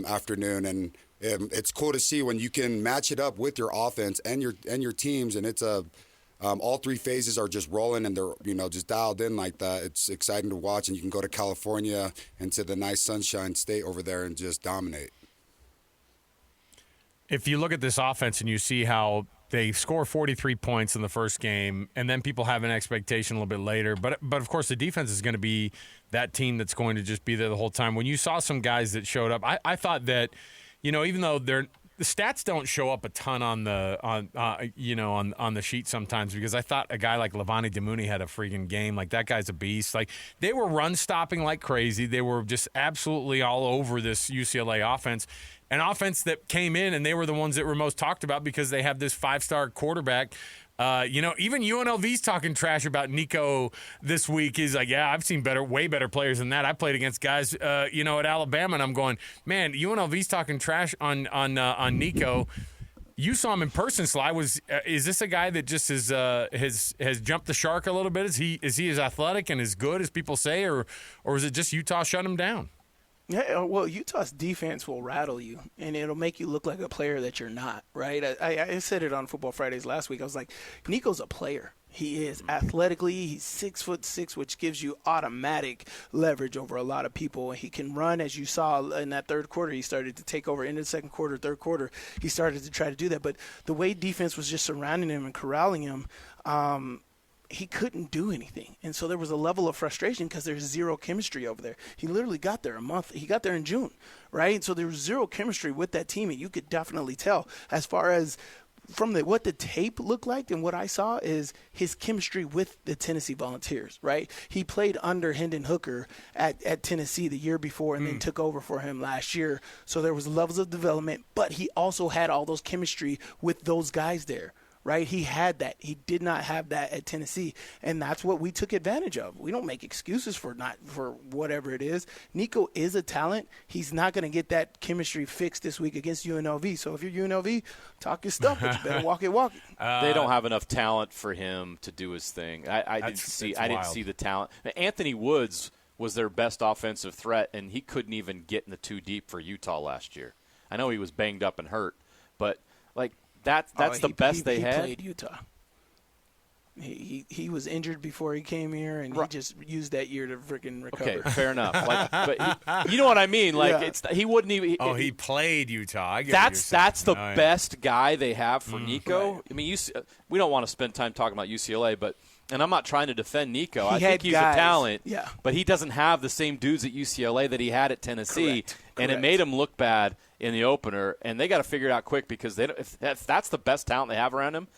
afternoon, and it's cool to see when you can match it up with your offense and your teams, and it's all 3 phases are just rolling and they're just dialed in like that. It's exciting to watch, and you can go to California and to the nice Sunshine State over there and just dominate. If you look at this offense and you see how they score 43 points in the first game, and then people have an expectation a little bit later. But of course, the defense is going to be that team that's going to just be there the whole time. When you saw some guys that showed up, I thought that, even though the stats don't show up a ton on the sheet sometimes, because I thought a guy like Levani Damuni had a freaking game. Like, that guy's a beast. Like, they were run stopping like crazy. They were just absolutely all over this UCLA offense. An offense that came in, and they were the ones that were most talked about because they have this 5-star quarterback. Even UNLV's talking trash about Nico this week. He's like, yeah, I've seen way better players than that. I played against guys, at Alabama, and I'm going, man, UNLV's talking trash on Nico. You saw him in person, Sly. Is this a guy that just has jumped the shark a little bit? Is he as athletic and as good as people say, or is it just Utah shut him down? Yeah, well, Utah's defense will rattle you, and it'll make you look like a player that you're not, right? I said it on Football Fridays last week. I was like, Nico's a player. He is athletically. He's 6'6", which gives you automatic leverage over a lot of people. He can run, as you saw in that third quarter. He started to take over in the second quarter, third quarter. He started to try to do that. But the way defense was just surrounding him and corralling him, he couldn't do anything. And so there was a level of frustration because there's zero chemistry over there. He literally got there he got there in June, right? So there was zero chemistry with that team, and you could definitely tell. As far as from what the tape looked like and what I saw is his chemistry with the Tennessee Volunteers, right? He played under Hendon Hooker at Tennessee the year before and then took over for him last year. So there was levels of development, but he also had all those chemistry with those guys there. Right? He had that. He did not have that at Tennessee, and that's what we took advantage of. We don't make excuses for whatever it is. Nico is a talent. He's not going to get that chemistry fixed this week against UNLV. So if you're UNLV, talk your stuff, but you better walk it. They don't have enough talent for him to do his thing. I didn't see the talent. Anthony Woods was their best offensive threat, and he couldn't even get in the two deep for Utah last year. I know he was banged up and hurt, but that's the best they had. He played Utah. He was injured before he came here, and he just used that year to freaking recover. Okay, fair enough. But you know what I mean? He wouldn't even. He played Utah. That's the best guy they have for Nico. Right. I mean, we don't want to spend time talking about UCLA, and I'm not trying to defend Nico. I think he's a talent, but he doesn't have the same dudes at UCLA that he had at Tennessee, and it made him look bad in the opener. And they got to figure it out quick because if that's the best talent they have around him,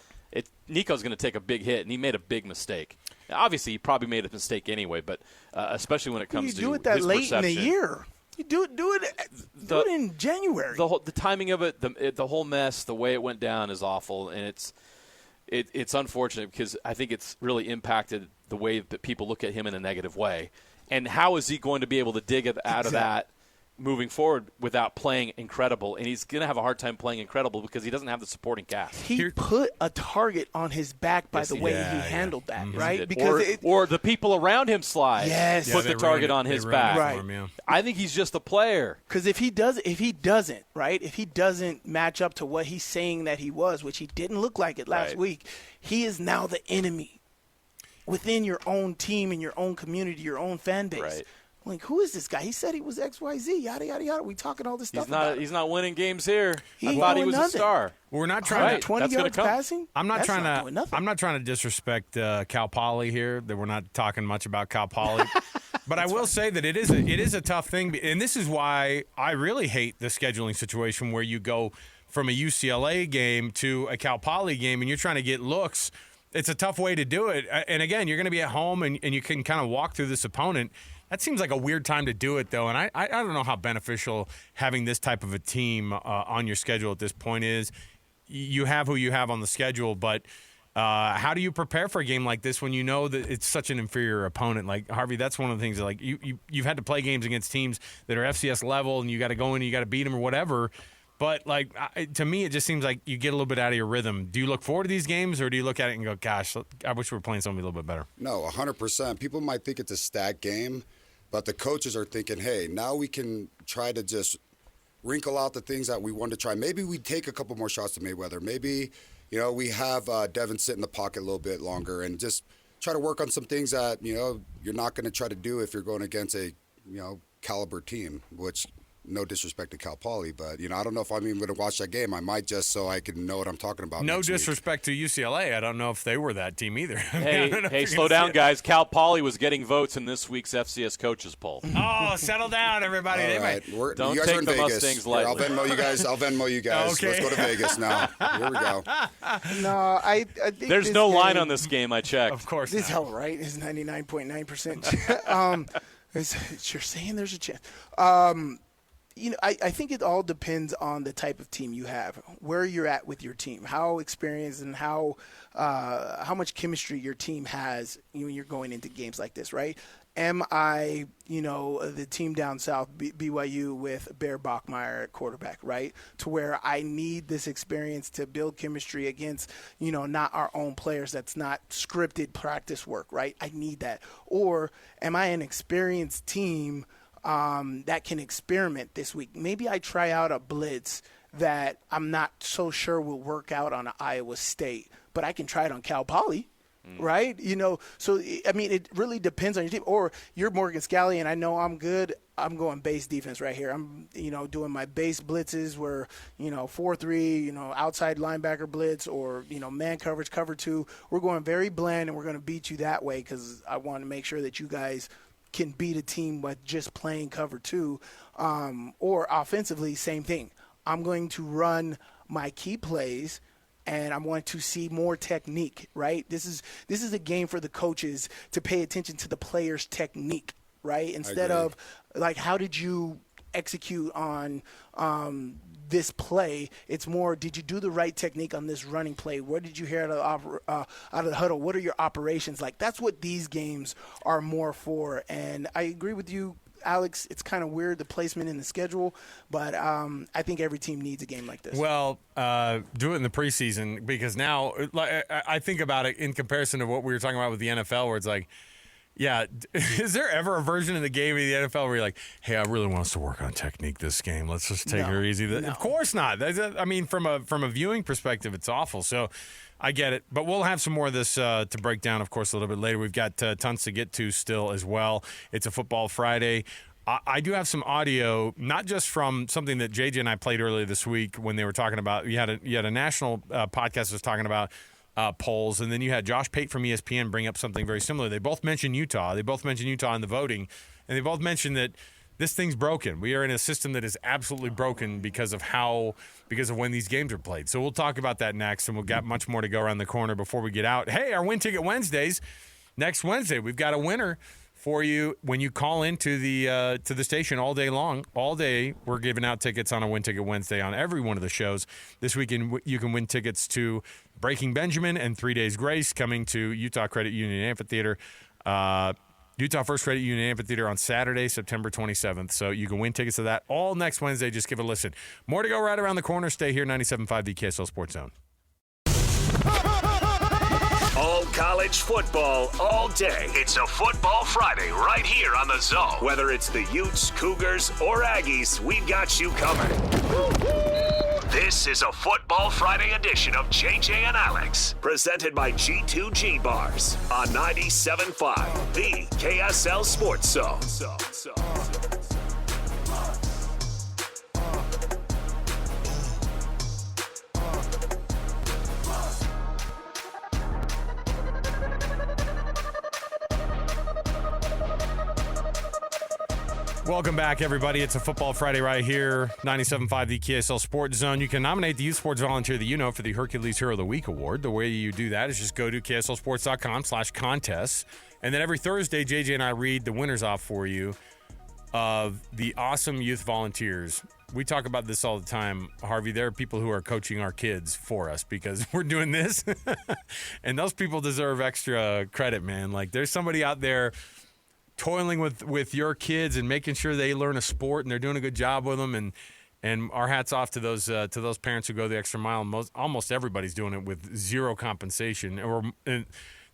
Nico's going to take a big hit, and he made a big mistake. Now, obviously, he probably made a mistake anyway, but especially when it comes to his perception. You do it that late in the year. You do it in January. The timing of it, the whole mess, the way it went down is awful, and it's unfortunate because I think it's really impacted the way that people look at him in a negative way. And how is he going to be able to dig out of that moving forward without playing incredible? And he's going to have a hard time playing incredible because he doesn't have the supporting cast. He put a target on his back by the way he handled that, right? Because or the people around him put the target on his back. Right. I think he's just a player. Because if he doesn't match up to what he's saying that he was, which he didn't look like it last week, he is now the enemy within your own team and your own community, your own fan base. Right. Like, who is this guy? He said he was XYZ, yada, yada, yada. We talking all this stuff about him. He's not winning games here. I thought he was a star. We're not trying to 20 yards passing. I'm not trying to disrespect Cal Poly here. That we're not talking much about Cal Poly, but I will say that it is a tough thing, and this is why I really hate the scheduling situation where you go from a UCLA game to a Cal Poly game, and you're trying to get looks. It's a tough way to do it, and again, you're going to be at home, and you can kind of walk through this opponent. That seems like a weird time to do it, though, and I don't know how beneficial having this type of a team on your schedule at this point is. You have who you have on the schedule, but how do you prepare for a game like this when you know that it's such an inferior opponent? Like, Harvey, that's one of the things that, like, you've had to play games against teams that are FCS level, and you got to go in and you got to beat them or whatever. But, like, to me, it just seems like you get a little bit out of your rhythm. Do you look forward to these games, or do you look at it and go, gosh, I wish we were playing something a little bit better? No, 100%. People might think it's a stacked game, but the coaches are thinking, hey, now we can try to just wrinkle out the things that we want to try. Maybe we take a couple more shots to Mayweather. Maybe, we have Devin sit in the pocket a little bit longer and just try to work on some things that, you're not going to try to do if you're going against a, caliber team, which – no disrespect to Cal Poly, but, I don't know if I'm even going to watch that game. I might just so I can know what I'm talking about. No disrespect to UCLA. I don't know if they were that team either. Hey, slow down, guys. Cal Poly was getting votes in this week's FCS coaches poll. Oh, settle down, everybody. All right. Don't you guys take are in the Vegas. Mustangs lightly. I'll Venmo you guys. Okay. Let's go to Vegas now. Here we go. No, I think there's no line on this game. I checked. Of course this not. Hell right. It's 99.9%. You're saying there's a chance. I think it all depends on the type of team you have, where you're at with your team, how experienced and how much chemistry your team has when you're going into games like this, right? Am I, the team down south, BYU with Bear Bachmeier at quarterback, right? To where I need this experience to build chemistry against, not our own players. That's not scripted practice work, right? I need that. Or am I an experienced team that can experiment this week. Maybe I try out a blitz that I'm not so sure will work out on Iowa State, but I can try it on Cal Poly. Right? So, I mean, it really depends on your team. Or you're Morgan Scalley, and I know I'm good. I'm going base defense right here. I'm, doing my base blitzes where, 4-3, outside linebacker blitz or, man coverage, cover 2. We're going very bland, and we're going to beat you that way because I want to make sure that you guys can beat a team with just playing cover 2. Or offensively, same thing. I'm going to run my key plays, and I want to see more technique, right? This is a game for the coaches to pay attention to the players' technique, right? Instead of, like, how did you execute on this play? It's more, did you do the right technique on this running play? What did you hear out of the huddle? What are your operations like? That's what these games are more for. And I agree with you, Alex. It's kind of weird, the placement in the schedule, but I think every team needs a game like this. Well, do it in the preseason, because now I think about it in comparison to what we were talking about with the NFL, where it's like, yeah, is there ever a version of the game in the NFL where you're like, hey, I really want us to work on technique this game. Let's just take her easy. No. Of course not. I mean, from a viewing perspective, it's awful. So I get it. But we'll have some more of this to break down, of course, a little bit later. We've got tons to get to still as well. It's a Football Friday. I do have some audio, not just from something that JJ and I played earlier this week when they were talking about. You had a national podcast that was talking about polls, and then you had Josh Pate from ESPN bring up something very similar. They both mentioned Utah. They both mentioned Utah in the voting, and they both mentioned that this thing's broken. We are in a system that is absolutely broken because of when these games are played. So we'll talk about that next, and we've got much more to go around the corner before we get out. Hey, our Win Ticket Wednesdays next Wednesday. We've got a winner for you when you call into the station all day long. All day, we're giving out tickets on a Win Ticket Wednesday on every one of the shows. This weekend, you can win tickets to Breaking Benjamin and 3 Days Grace coming to Utah Credit Union Amphitheater. Utah First Credit Union Amphitheater on Saturday, September 27th. So you can win tickets to that all next Wednesday. Just give it a listen. More to go right around the corner. Stay here, 97.5 the KSL Sports Zone. All college football all day. It's a Football Friday right here on the Zone. Whether it's the Utes, Cougars, or Aggies, we've got you covered. This is a Football Friday edition of JJ and Alex, presented by G2G Bars on 97.5, the KSL Sports Zone. Welcome back, everybody. It's a Football Friday right here, 97.5 the KSL Sports Zone. You can nominate the youth sports volunteer that you know for the Hercules Hero of the Week award. The way you do that is just go to KSLSports.com/contests. And then every Thursday, JJ and I read the winners off for you of the awesome youth volunteers. We talk about this all the time, Harvey. There are people who are coaching our kids for us because we're doing this. And those people deserve extra credit, man. Like, there's somebody out there toiling with your kids and making sure they learn a sport, and they're doing a good job with them. And our hats off to those parents who go the extra mile. Almost everybody's doing it with zero compensation, and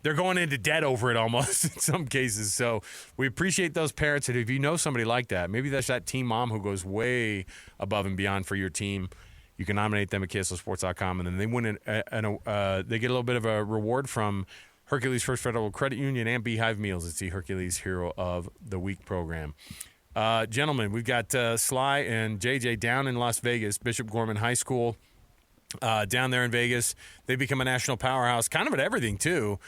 they're going into debt over it almost in some cases. So we appreciate those parents. And if you know somebody like that, maybe that's that team mom who goes way above and beyond for your team, you can nominate them at KSLSports.com, and then they win they get a little bit of a reward from Hercules First Federal Credit Union and Beehive Meals. It's the Hercules Hero of the Week program. Gentlemen, we've got Sly and JJ down in Las Vegas, Bishop Gorman High School, down there in Vegas. They've become a national powerhouse, kind of at everything, too.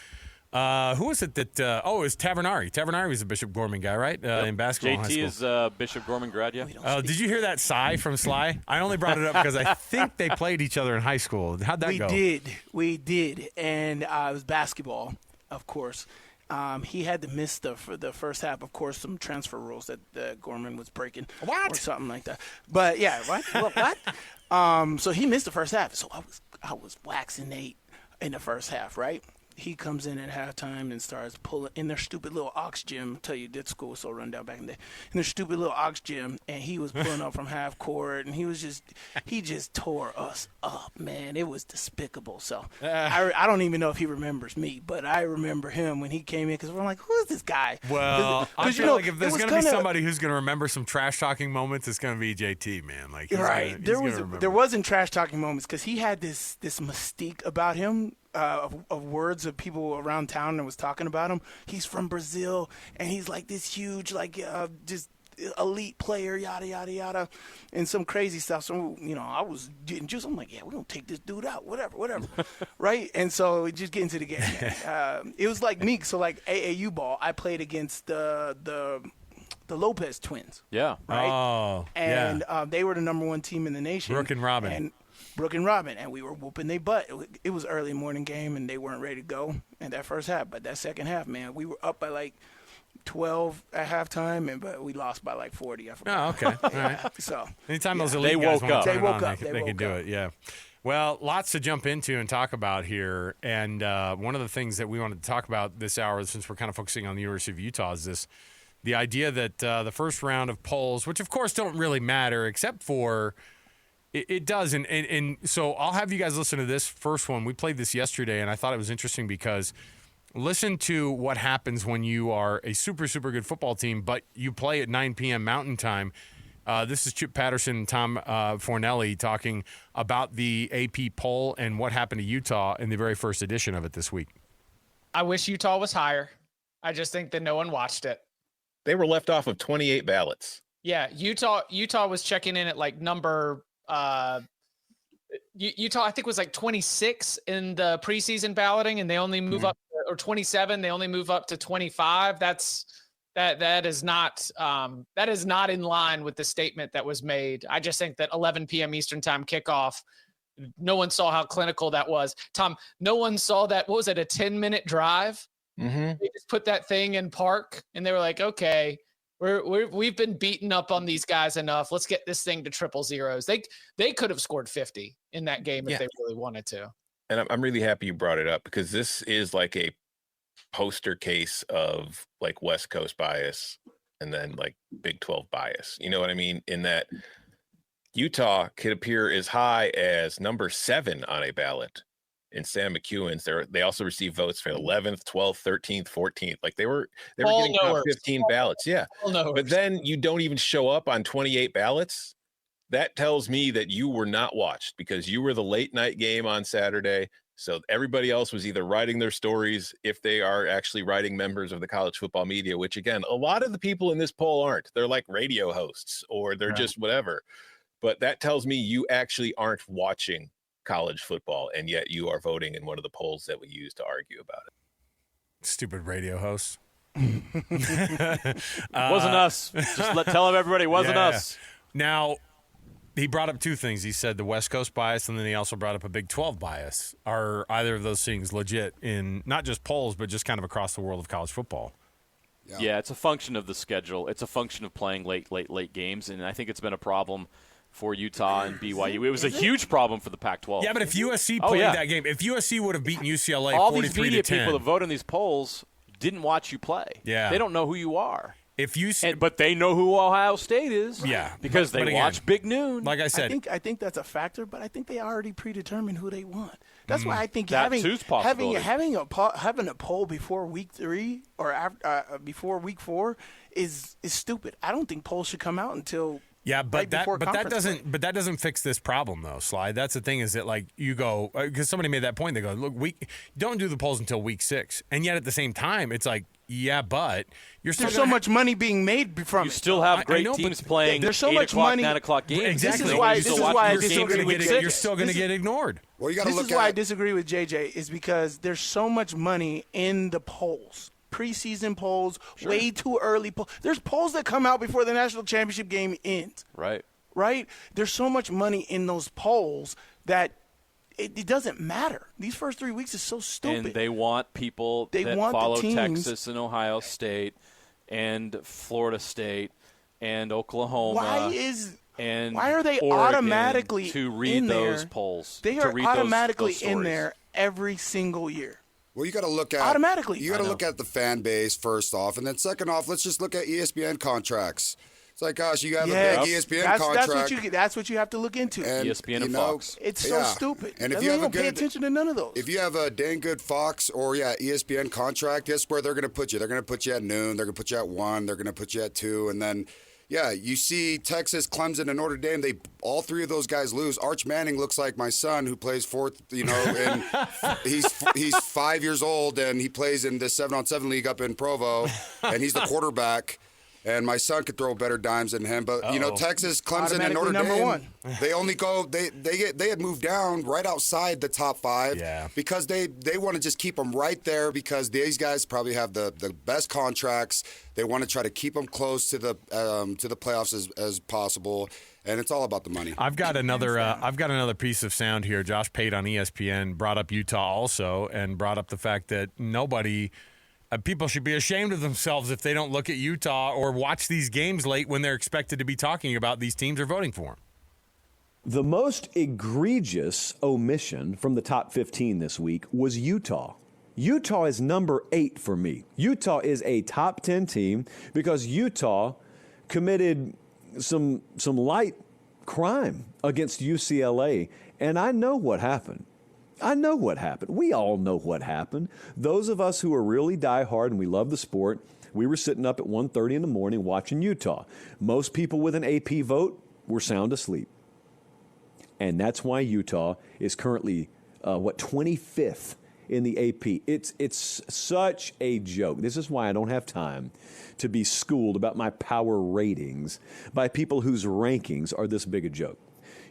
Who is it that it was Tavernari. Tavernari was a Bishop Gorman guy, right? Yep. In basketball. JT is Bishop Gorman grad, yeah. Did you hear that sigh from Sly? I only brought it up because I think they played each other in high school. How'd that go? We did. And it was basketball, of course. He had to miss the first half, of course, some transfer rules that Gorman was breaking. What? Or something like that. But, yeah, what? So he missed the first half. So I was waxing Nate in the first half, right? he comes in at halftime and starts pulling in their stupid little ox gym. I tell you, that school was so run down back in the day. In their stupid little ox gym, and he was pulling up from half court, and he just tore us up, man. It was despicable. So I don't even know if he remembers me, but I remember him when he came in because we're like, who is this guy? Well, I feel like if there's going to be somebody who's going to remember some trash talking moments, it's going to be JT, man. Like, there wasn't trash talking moments because he had this mystique about him. Of words of people around town that was talking about him. He's from Brazil, and he's like this huge, just elite player, yada, yada, yada, and some crazy stuff. So, I was getting juice. I'm like, yeah, we're going to take this dude out, whatever. Right? And so we just get into the game. It was like me. So, like AAU ball, I played against the Lopez twins. Yeah. Right? Oh, and they were the number one team in the nation. Brooke and Robin. And we were whooping their butt. It was early morning game, and they weren't ready to go in that first half. But that second half, man, we were up by like 12 at halftime, but we lost by like 40. I forgot. Oh, okay. All right. So anytime those elite guys want to turn it on, they can do up. it. Yeah. Well, lots to jump into and talk about here. And one of the things that we wanted to talk about this hour, since we're kind of focusing on the University of Utah, is the idea that the first round of polls, which of course don't really matter except for it does. And so I'll have you guys listen to this first one. We played this yesterday, and I thought it was interesting because listen to what happens when you are a super, super good football team, but you play at 9 p.m. Mountain Time. This is Chip Patterson and Tom Fornelli talking about the AP poll and what happened to Utah in the very first edition of it this week. I wish Utah was higher. I just think that no one watched it. They were left off of 28 ballots. Yeah, Utah was checking in at like number Utah, I think, was like 26 in the preseason balloting, and they only move up, or 27. They only move up to 25. That is not in line with the statement that was made. I just think that 11 p.m. Eastern time kickoff. No one saw how clinical that was. Tom, no one saw that. What was it? A 10-minute drive. Mm-hmm. They just put that thing in park, and they were like, okay. We've been beaten up on these guys enough. Let's get this thing to triple zeros. They could have scored 50 in that game if they really wanted to. And I'm really happy you brought it up because this is like a poster case of like West Coast bias and then like Big 12 bias. You know what I mean? In that Utah could appear as high as number 7 on a ballot. In Sam McEwen's, they also received votes for 11th, 12th, 13th, 14th. Like they were getting top 15 ballots. Yeah. But then you don't even show up on 28 ballots. That tells me that you were not watched because you were the late night game on Saturday. So everybody else was either writing their stories, if they are actually writing members of the college football media, which again, a lot of the people in this poll aren't. They're like radio hosts or they're just whatever. But that tells me you actually aren't watching college football, and yet you are voting in one of the polls that we use to argue about it. Stupid radio host. Wasn't us. Just tell everybody it wasn't us. Now, he brought up two things. He said the West Coast bias, and then he also brought up a Big 12 bias. Are either of those things legit in not just polls, but just kind of across the world of college football? Yeah, it's a function of the schedule. It's a function of playing late games, and I think it's been a problem for Utah and BYU. It was a huge problem for the Pac-12. Yeah, but if USC played that game, if USC would have beaten UCLA 43-10. All these media people that vote in these polls didn't watch you play. Yeah. They don't know who you are. But they know who Ohio State is. Yeah. Because they watch Big Noon. Like I said. I think that's a factor, but I think they already predetermined who they want. That's why I think having a poll before week 3 or before week 4 is stupid. I don't think polls should come out until that doesn't fix this problem though, Slide. That's the thing is that like you go because somebody made that point. They go, look, don't do the polls until week 6, and yet at the same time, it's like but you're still there's so much money being made from you still have great teams playing. There's so much money, 9 o'clock games. Exactly. This is why you're still going to get ignored. Well, you got to look at. This is why I disagree with JJ is because there's so much money in the polls. Preseason polls, way too early polls. There's polls that come out before the national championship game ends. Right? There's so much money in those polls that it doesn't matter. These first 3 weeks is so stupid. And they want people that follow Texas and Ohio State and Florida State and Oklahoma. Why are they Oregon automatically to read in those there? polls? They are automatically in there every single year. Well, you got to look at automatically. You got to look at the fan base first off, and then second off, let's just look at ESPN contracts. It's like, gosh, you have a big ESPN contract. That's what you have to look into. And, ESPN and Fox. It's so stupid. And if you have pay attention to none of those. If you have a dang good Fox or ESPN contract, guess where they're going to put you? They're going to put you at noon. They're going to put you at 1. They're going to put you at 2, and then. Yeah, you see Texas, Clemson, and Notre Dame. All three of those guys lose. Arch Manning looks like my son, who plays fourth. And he's 5 years old, and he plays in this 7-on-7 league up in Provo, and he's the quarterback. And my son could throw better dimes than him. But Texas, Clemson, and Notre Dame, they only go. They had moved down right outside the top 5 because they want to just keep them right there because these guys probably have the best contracts. They want to try to keep them close to the playoffs as possible. And it's all about the money. I've got another piece of sound here. Josh Pate on ESPN brought up Utah also, and brought up the fact that people should be ashamed of themselves if they don't look at Utah or watch these games late when they're expected to be talking about these teams are voting for them. The most egregious omission from the top 15 this week was Utah. Utah is number 8 for me. Utah is a top 10 team because Utah committed some light crime against UCLA, and I know what happened. We all know what happened. Those of us who are really diehard and we love the sport, we were sitting up at 1:30 in the morning watching Utah. Most people with an AP vote were sound asleep. And that's why Utah is currently, 25th in the AP. It's such a joke. This is why I don't have time to be schooled about my power ratings by people whose rankings are this big a joke.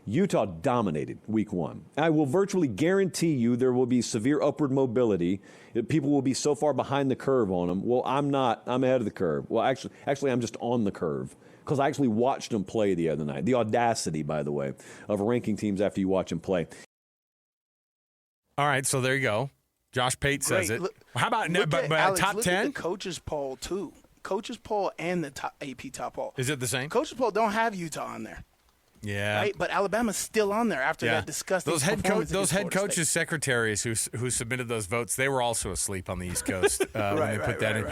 Utah dominated week 1. I will virtually guarantee you there will be severe upward mobility. People will be so far behind the curve on them. Well, I'm not. I'm ahead of the curve. Well, actually, I'm just on the curve because I actually watched them play the other night. The audacity, by the way, of ranking teams after you watch them play. All right, so there you go. Josh Pate says it. How about Alex, top 10? At the coaches poll too. Coaches poll and the AP top poll. Is it the same? Coaches poll don't have Utah on there. Yeah, right. But Alabama's still on there after that disgusting. Those head coaches, secretaries who submitted those votes, they were also asleep on the East Coast when they put that in.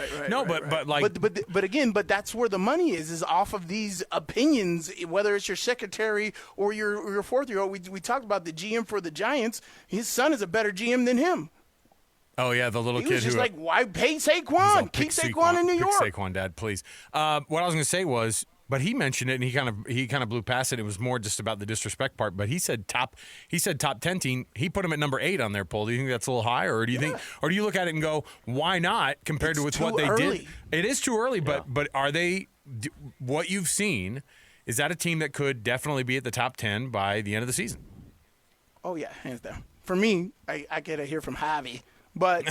But that's where the money is off of these opinions. Whether it's your secretary or your 4-year-old. We talked about the GM for the Giants. His son is a better GM than him. Oh yeah, the little kid he was just who like, why pay Saquon? Keep Saquon in New York. Pick Saquon, Dad, please. What I was going to say was. But he mentioned it, and he kind of blew past it. It was more just about the disrespect part. But he said top 10 team. He put him at number 8 on their poll. Do you think that's a little high, or do you think, or do you look at it and go, why not compared to what they did? It is too early. But are they? What you've seen, is that a team that could definitely be at the top 10 by the end of the season? Oh yeah, hands down. For me, I get to hear from Harvey, but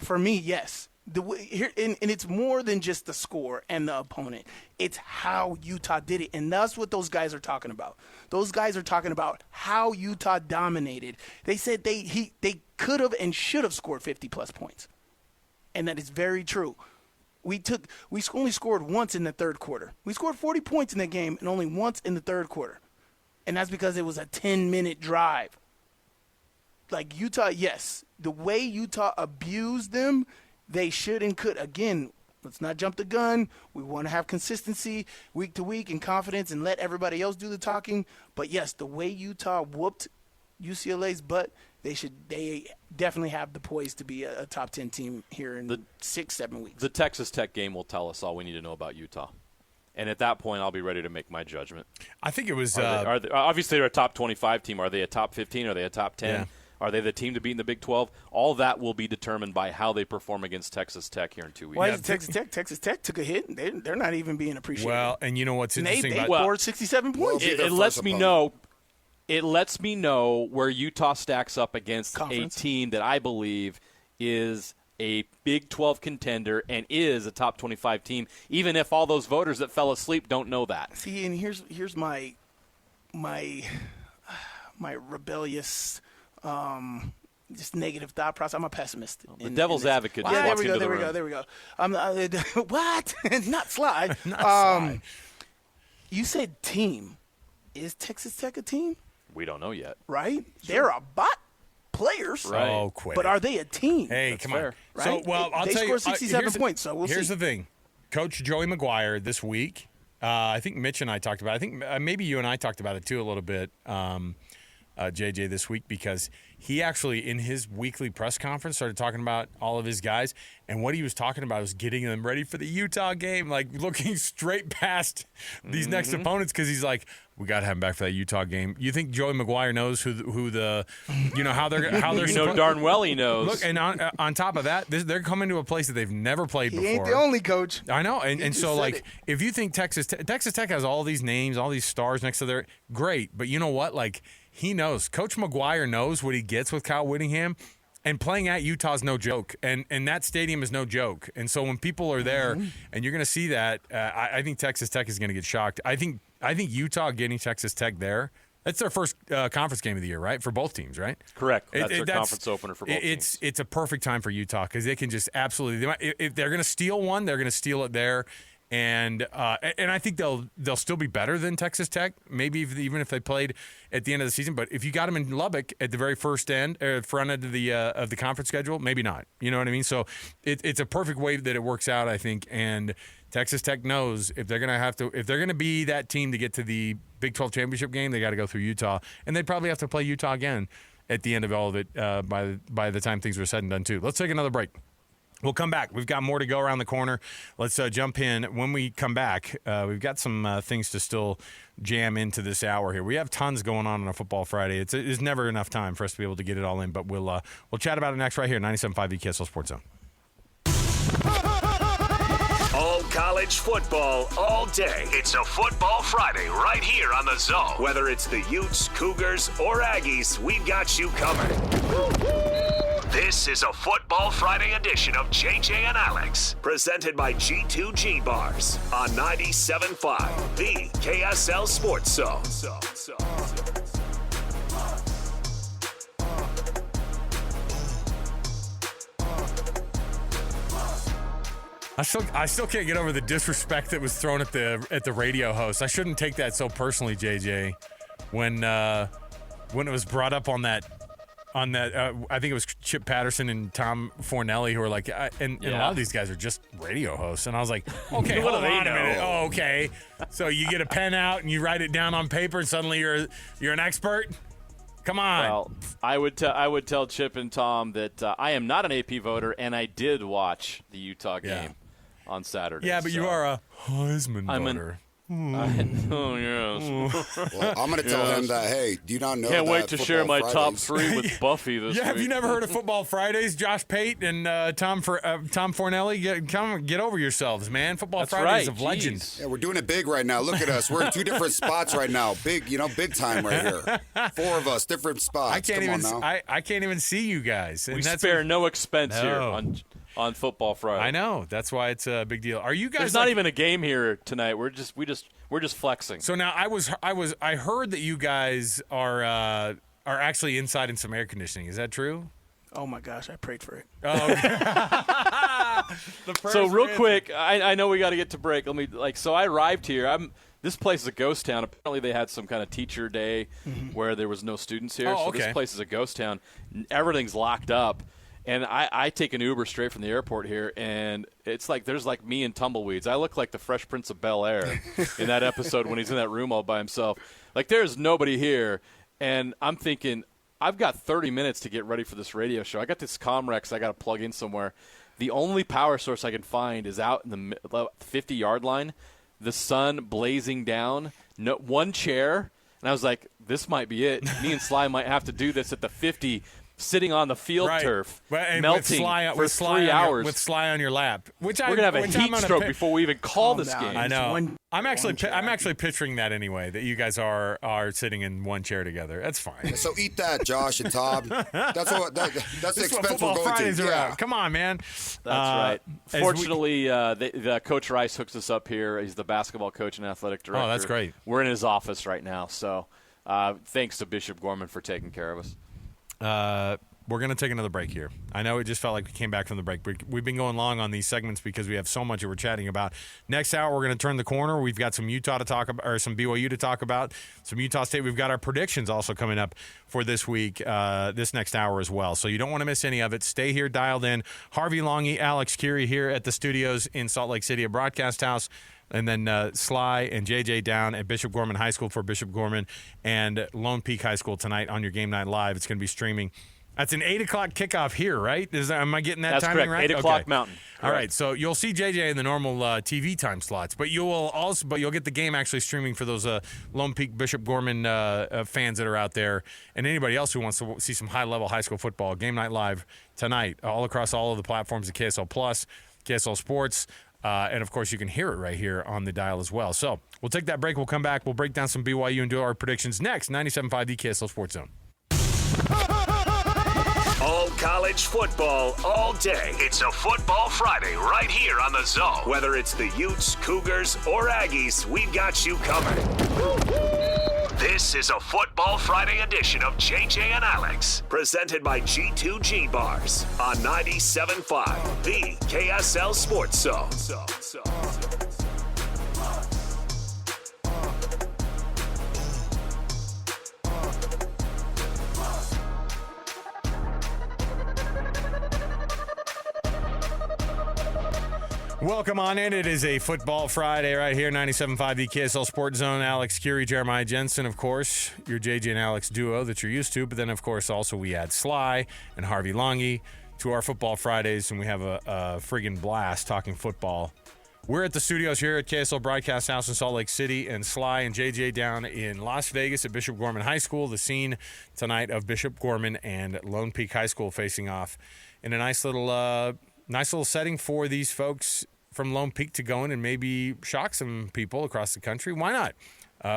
for me, yes. And it's more than just the score and the opponent. It's how Utah did it, and that's what those guys are talking about. Those guys are talking about how Utah dominated. They said they could have and should have scored 50-plus points, and that is very true. We only scored once in the third quarter. We scored 40 points in that game and only once in the third quarter, and that's because it was a 10-minute drive. Like Utah, yes, the way Utah abused them, they should and could. Again, let's not jump the gun. We want to have consistency week to week and confidence and let everybody else do the talking. But, yes, the way Utah whooped UCLA's butt, they definitely have the poise to be a top 10 team here in 6-7 weeks. The Texas Tech game will tell us all we need to know about Utah. And at that point, I'll be ready to make my judgment. I think it was obviously they're a top 25 team. Are they a top 15? Are they a top 10? Yeah. Are they the team to beat in the Big 12? All that will be determined by how they perform against Texas Tech here in 2 weeks. Why is Texas Tech? Texas Tech took a hit. They're not even being appreciated. Well, and you know what's interesting they scored 67 points. It lets me know. It lets me know where Utah stacks up against a team that I believe is a Big 12 contender and is a top 25 team, even if all those voters that fell asleep don't know that. See, and here's my rebellious. Just negative thought process. I'm a pessimist. The devil's advocate. Yeah, there we go. What? Not Sly. Not Sly. You said team. Is Texas Tech a team? We don't know yet. Right? Sure. They're a players. Right. Oh, quit. But are they a team? Hey, come on. Right? So, well, I'll they tell you. scored 67 points, so we'll here's see. the thing. Coach Joey McGuire this week, I think Mitch and I talked about it. I think maybe you and I talked about it too a little bit, JJ, this week, because he actually, in his weekly press conference, started talking about all of his guys. And what he was talking about was getting them ready for the Utah game, like looking straight past these next opponents, because he's like, we got to have him back for that Utah game. You think Joey McGuire knows who the how they're you know darn well he knows. Look, and on top of that, they're coming to a place that they've never played before. He ain't the only coach. I know, and so like it. if you think Texas Tech has all these names, all these stars next to their great, but you know what? Like he knows, Coach McGuire knows what he gets with Kyle Whittingham. And playing at Utah is no joke, and that stadium is no joke. And so when people are there, and you're going to see that, I think Texas Tech is going to get shocked. I think Utah getting Texas Tech there, that's their first conference game of the year, right? For both teams, right? Correct. That's their conference opener for both teams. It's a perfect time for Utah because they can just absolutely. If they're going to steal one, they're going to steal it there. And I think they'll still be better than Texas Tech, maybe even if they played at the end of the season. But if you got them in Lubbock at the very front end of the conference schedule, maybe not. You know what I mean? So it's a perfect way that it works out, I think. And Texas Tech knows if they're gonna be that team to get to the Big 12 championship game, they got to go through Utah, and they'd probably have to play Utah again at the end of all of it by the time things were said and done too. Let's take another break. We'll come back. We've got more to go around the corner. Let's jump in. When we come back, we've got some things to still jam into this hour here. We have tons going on a Football Friday. It's never enough time for us to be able to get it all in, but we'll chat about it next right here, 97.5 VKSL Sports Zone. All college football all day. It's a Football Friday right here on the Zone. Whether it's the Utes, Cougars, or Aggies, we've got you covered. This is a Football Friday edition of JJ and Alex, presented by G2G Bars on 97.5, the KSL Sports Zone. I still can't get over the disrespect that was thrown at the radio host. I shouldn't take that so personally, JJ. When it was brought up on that, I think it was Chip Patterson and Tom Fornelli who were like, and a lot of these guys are just radio hosts. And I was like, okay, hold on a minute. Oh, okay. So you get a pen out and you write it down on paper, and suddenly you're an expert. Come on. Well, I would tell Chip and Tom that I am not an AP voter, and I did watch the Utah game on Saturday. Yeah, but you are a Heisman voter. Oh, yes. Well, I'm going to tell him that, hey, do you not know Can't that wait to share my Football top Fridays- 3 with Buffy this week. Have you never heard of Football Fridays? Josh Pate and Tom Fornelli, get over yourselves, man. Football That's Fridays right. of legend. Jeez. Yeah, we're doing it big right now. Look at us. We're in 2 different spots right now. Big time right here. 4 of us, different spots. I can't even see you guys. And We that's spare no expense here No. on Football Friday. I know. That's why it's a big deal. Are you guys? There's not even a game here tonight. We're just flexing. So now I heard that you guys are actually inside in some air conditioning. Is that true? Oh my gosh, I prayed for it. Oh, okay. So real quick, I know we got to get to break. So I arrived here. This place is a ghost town. Apparently they had some kind of teacher day where there was no students here. Oh, So this place is a ghost town. Everything's locked up. And I take an Uber straight from the airport here, and it's like there's like me and tumbleweeds. I look like the Fresh Prince of Bel-Air in that episode when he's in that room all by himself. Like there's nobody here, and I'm thinking I've got 30 minutes to get ready for this radio show. I got this Comrex I got to plug in somewhere. The only power source I can find is out in the 50-yard line, the sun blazing down, one chair, and I was like, this might be it. Me and Sly might have to do this at the 50. Sitting on the field turf, and melting for 3 hours. with Sly on your lap. We're going to have a heat stroke before we even call this game. I know. I'm actually picturing that anyway. That you guys are sitting in one chair together. That's fine. So eat that, Josh and Tom. That's the expense we're going Fridays to. Are out. Come on, man. That's right. Fortunately, the Coach Rice hooks us up here. He's the basketball coach and athletic director. Oh, that's great. We're in his office right now. So thanks to Bishop Gorman for taking care of us. we're going to take another break here. I know it just felt like we came back from the break. We've been going long on these segments because we have so much that we're chatting about. Next hour, we're going to turn the corner. We've got some Utah to talk about, or some BYU to talk about, some Utah State. We've got our predictions also coming up for this week, this next hour as well. So you don't want to miss any of it. Stay here, dialed in. Harvey, Langi, Alex, Kirry here at the studios in Salt Lake City at Broadcast House. And then Sly and JJ down at Bishop Gorman High School for Bishop Gorman and Lone Peak High School tonight on your Game Night Live. It's going to be streaming. That's an 8 o'clock kickoff here, right? Am I getting that That's timing correct. right? 8 o'clock okay. Mountain. All right, so you'll see JJ in the normal TV time slots, but you'll get the game actually streaming for those Lone Peak Bishop Gorman fans that are out there, and anybody else who wants to see some high-level high school football. Game Night Live tonight, all across all of the platforms of KSL Plus, KSL Sports. And, of course, you can hear it right here on the dial as well. So we'll take that break. We'll come back. We'll break down some BYU and do our predictions next. 97.5 the KSL Sports Zone. All college football, all day. It's a Football Friday right here on the Zone. Whether it's the Utes, Cougars, or Aggies, we've got you covered. This is a Football Friday edition of JJ and Alex, presented by G2G Bars on 97.5, the KSL Sports Zone. Welcome on in. It is a Football Friday right here, 97.5 the KSL Sports Zone. Alex, Kirry, Jeremiah, Jensen, of course, your JJ and Alex duo that you're used to. But then, of course, also we add Sly and Harvey Langi to our Football Fridays, and we have a friggin' blast talking football. We're at the studios here at KSL Broadcast House in Salt Lake City, and Sly and JJ down in Las Vegas at Bishop Gorman High School. The scene tonight of Bishop Gorman and Lone Peak High School facing off in a nice little setting for these folks from Lone Peak to go in and maybe shock some people across the country. Why not?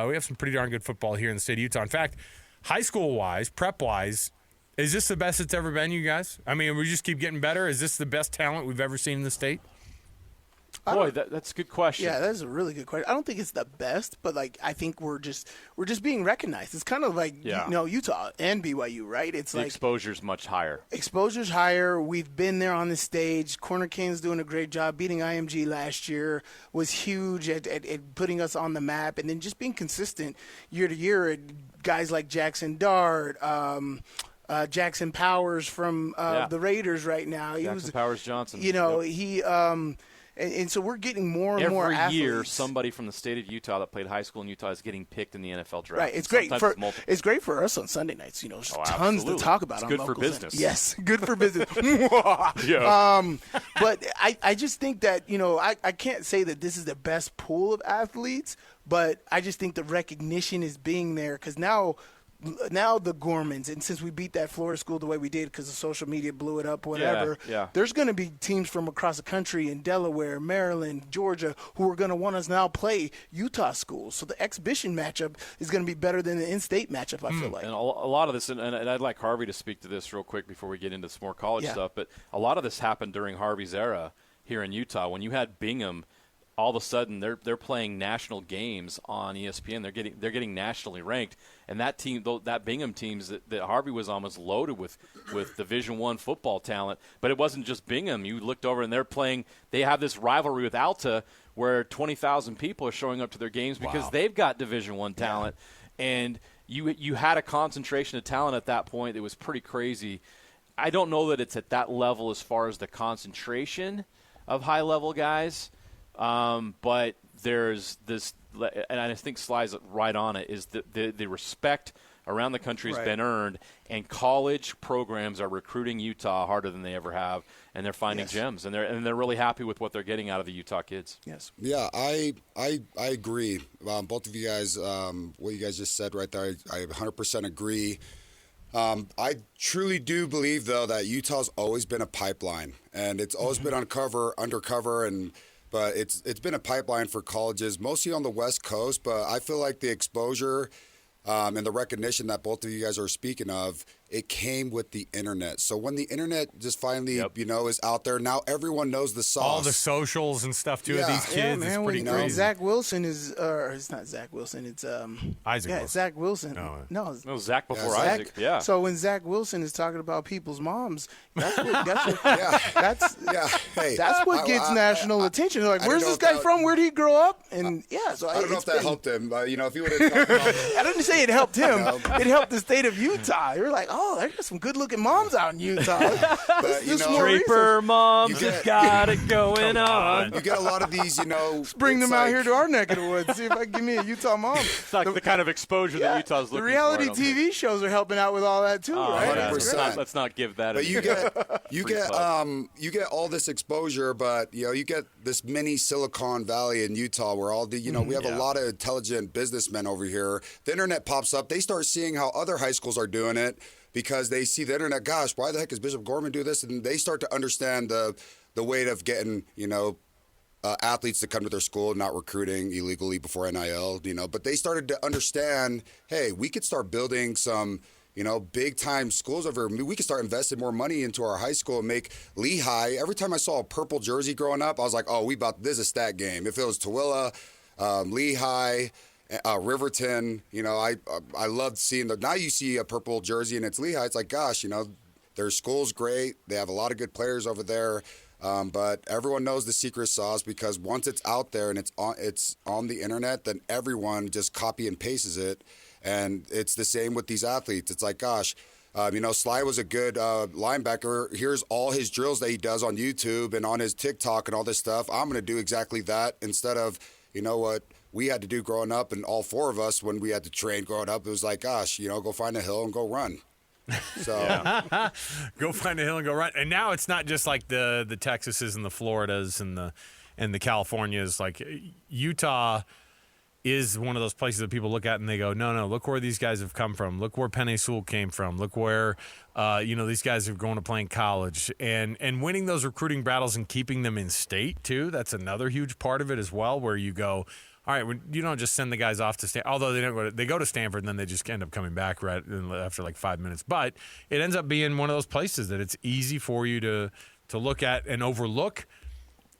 We have some pretty darn good football here in the state of Utah. In fact, high school-wise, prep-wise, is this the best it's ever been, you guys? I mean, we just keep getting better. Is this the best talent we've ever seen in the state? Boy, that's a good question. Yeah, that is a really good question. I don't think it's the best, but I think we're just being recognized. It's kind of like Utah and BYU, right? It's the exposure's much higher. Exposure's higher. We've been there on the stage. Corner King's doing a great job. Beating IMG last year was huge at putting us on the map, and then just being consistent year to year. Guys like Jackson Dart. Jackson Powers from the Raiders right now. Jackson Powers Johnson. He and so we're getting more and more athletes. Every year, somebody from the state of Utah that played high school in Utah is getting picked in the NFL draft. Right, it's great. It's great for us on Sunday nights. Tons to talk about. It's good for business. Yes, good for business. Yeah. But I just think that I can't say that this is the best pool of athletes, but I just think the recognition is being there because now the Gormans, and since we beat that Florida school the way we did because the social media blew it up, whatever, there's going to be teams from across the country in Delaware, Maryland, Georgia, who are going to want us now play Utah schools. So the exhibition matchup is going to be better than the in-state matchup, I feel like. And a lot of this, and I'd like Harvey to speak to this real quick before we get into some more college stuff, but a lot of this happened during Harvey's era here in Utah when you had Bingham. All of a sudden, they're playing national games on ESPN. They're getting nationally ranked, and that team, that Bingham teams that Harvey was on, was loaded with Division I football talent. But it wasn't just Bingham. You looked over, and they have this rivalry with Alta, where 20,000 people are showing up to their games because they've got Division I talent, and you had a concentration of talent at that point that was pretty crazy. I don't know that it's at that level as far as the concentration of high level guys. But there's this, and I think Sly's right on it, is the respect around the country has been earned, and college programs are recruiting Utah harder than they ever have, and they're finding gems, and they're really happy with what they're getting out of the Utah kids. Yes. Yeah, I agree. Both of you guys, what you guys just said right there, I 100% agree. I truly do believe, though, that Utah's always been a pipeline, and it's always been undercover, but it's been a pipeline for colleges, mostly on the West Coast. But I feel like the exposure and the recognition that both of you guys are speaking of it came with the internet. So when the internet just finally, is out there, now everyone knows the sauce. All the socials and stuff, too, of these kids. Yeah, man, it's pretty when crazy. Zach Wilson is, it's not Zach Wilson, it's Isaac Wilson. Zach Wilson. No, No, Zach before Zach. Isaac. Yeah. So when Zach Wilson is talking about people's moms, that's what gets national attention. They're like, where's this guy from? Where'd he grow up? And so I don't know if that helped him. If he would have, I didn't say it helped him. It helped the state of Utah. You're like, oh, there's some good-looking moms out in Utah. But, Draper moms has got it going on. You get a lot of these, Let's bring them out here to our neck of the woods. See if I can give me a Utah mom. It's not the kind of exposure that Utah's looking for. The reality TV shows are helping out with all that too, right? 100%. Let's not give that. But you get all this exposure, but you get this mini Silicon Valley in Utah where all the we have a lot of intelligent businessmen over here. The internet pops up. They start seeing how other high schools are doing it because they see the internet. Gosh, why the heck is Bishop Gorman do this? And they start to understand the weight of getting athletes to come to their school, not recruiting illegally before NIL. But they started to understand, hey, we could start building some big time schools over here. We could start investing more money into our high school and make Lehigh. Every time I saw a purple jersey growing up, I was like, oh, this is a stat game. If it was Tooele, Lehigh, Riverton, I loved seeing now you see a purple jersey and it's Lehigh. It's like, gosh, their school's great. They have a lot of good players over there. But everyone knows the secret sauce because once it's out there and it's on the internet, then everyone just copy and pastes it. And it's the same with these athletes. It's like, gosh, Sly was a good linebacker. Here's all his drills that he does on YouTube and on his TikTok and all this stuff. I'm going to do exactly that instead of, what we had to do growing up. And all four of us, when we had to train growing up, it was like, gosh, go find a hill and go run. So go find a hill and go run. And now it's not just like the Texases and the Floridas and the Californias. Like Utah is one of those places that people look at and they go, no, look where these guys have come from. Look where Penei Sewell came from. Look where, these guys are going to play in college. And winning those recruiting battles and keeping them in state, too, that's another huge part of it as well, where you go, all right, you don't just send the guys off to Stanford. Although they go to Stanford and then they just end up coming back right after like 5 minutes. But it ends up being one of those places that it's easy for you to look at and overlook.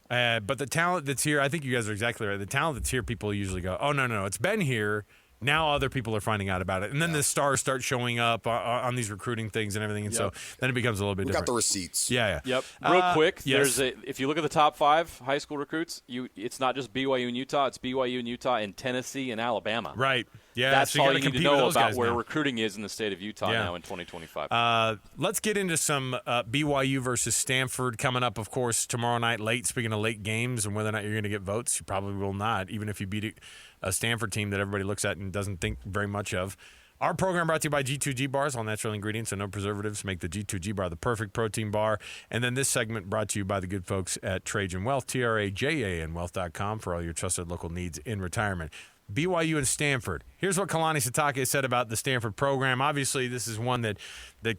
But the talent that's here, I think you guys are exactly right. The talent that's here, people usually go, oh, no, it's been here. Now other people are finding out about it. And then the stars start showing up on these recruiting things and everything. And so then it becomes a little bit different. We got the receipts. Yeah. Yep. Real quick, yes. If you look at the top 5 high school recruits, it's not just BYU and Utah. It's BYU and Utah and Tennessee and Alabama. Right. Yeah, that's so all you need to know about where now. recruiting is in the state of Utah now in 2025. Let's get into some BYU versus Stanford coming up, of course, tomorrow night late. Speaking of late games and whether or not you're going to get votes, you probably will not, even if you beat a Stanford team that everybody looks at and doesn't think very much of. Our program brought to you by G2G Bars, all natural ingredients and no preservatives make the G2G Bar the perfect protein bar. And then this segment brought to you by the good folks at Trajan Wealth, TRAJAN Wealth.com for all your trusted local needs in retirement. BYU and Stanford. Here's what Kalani Sitake said about the Stanford program. Obviously, this is one that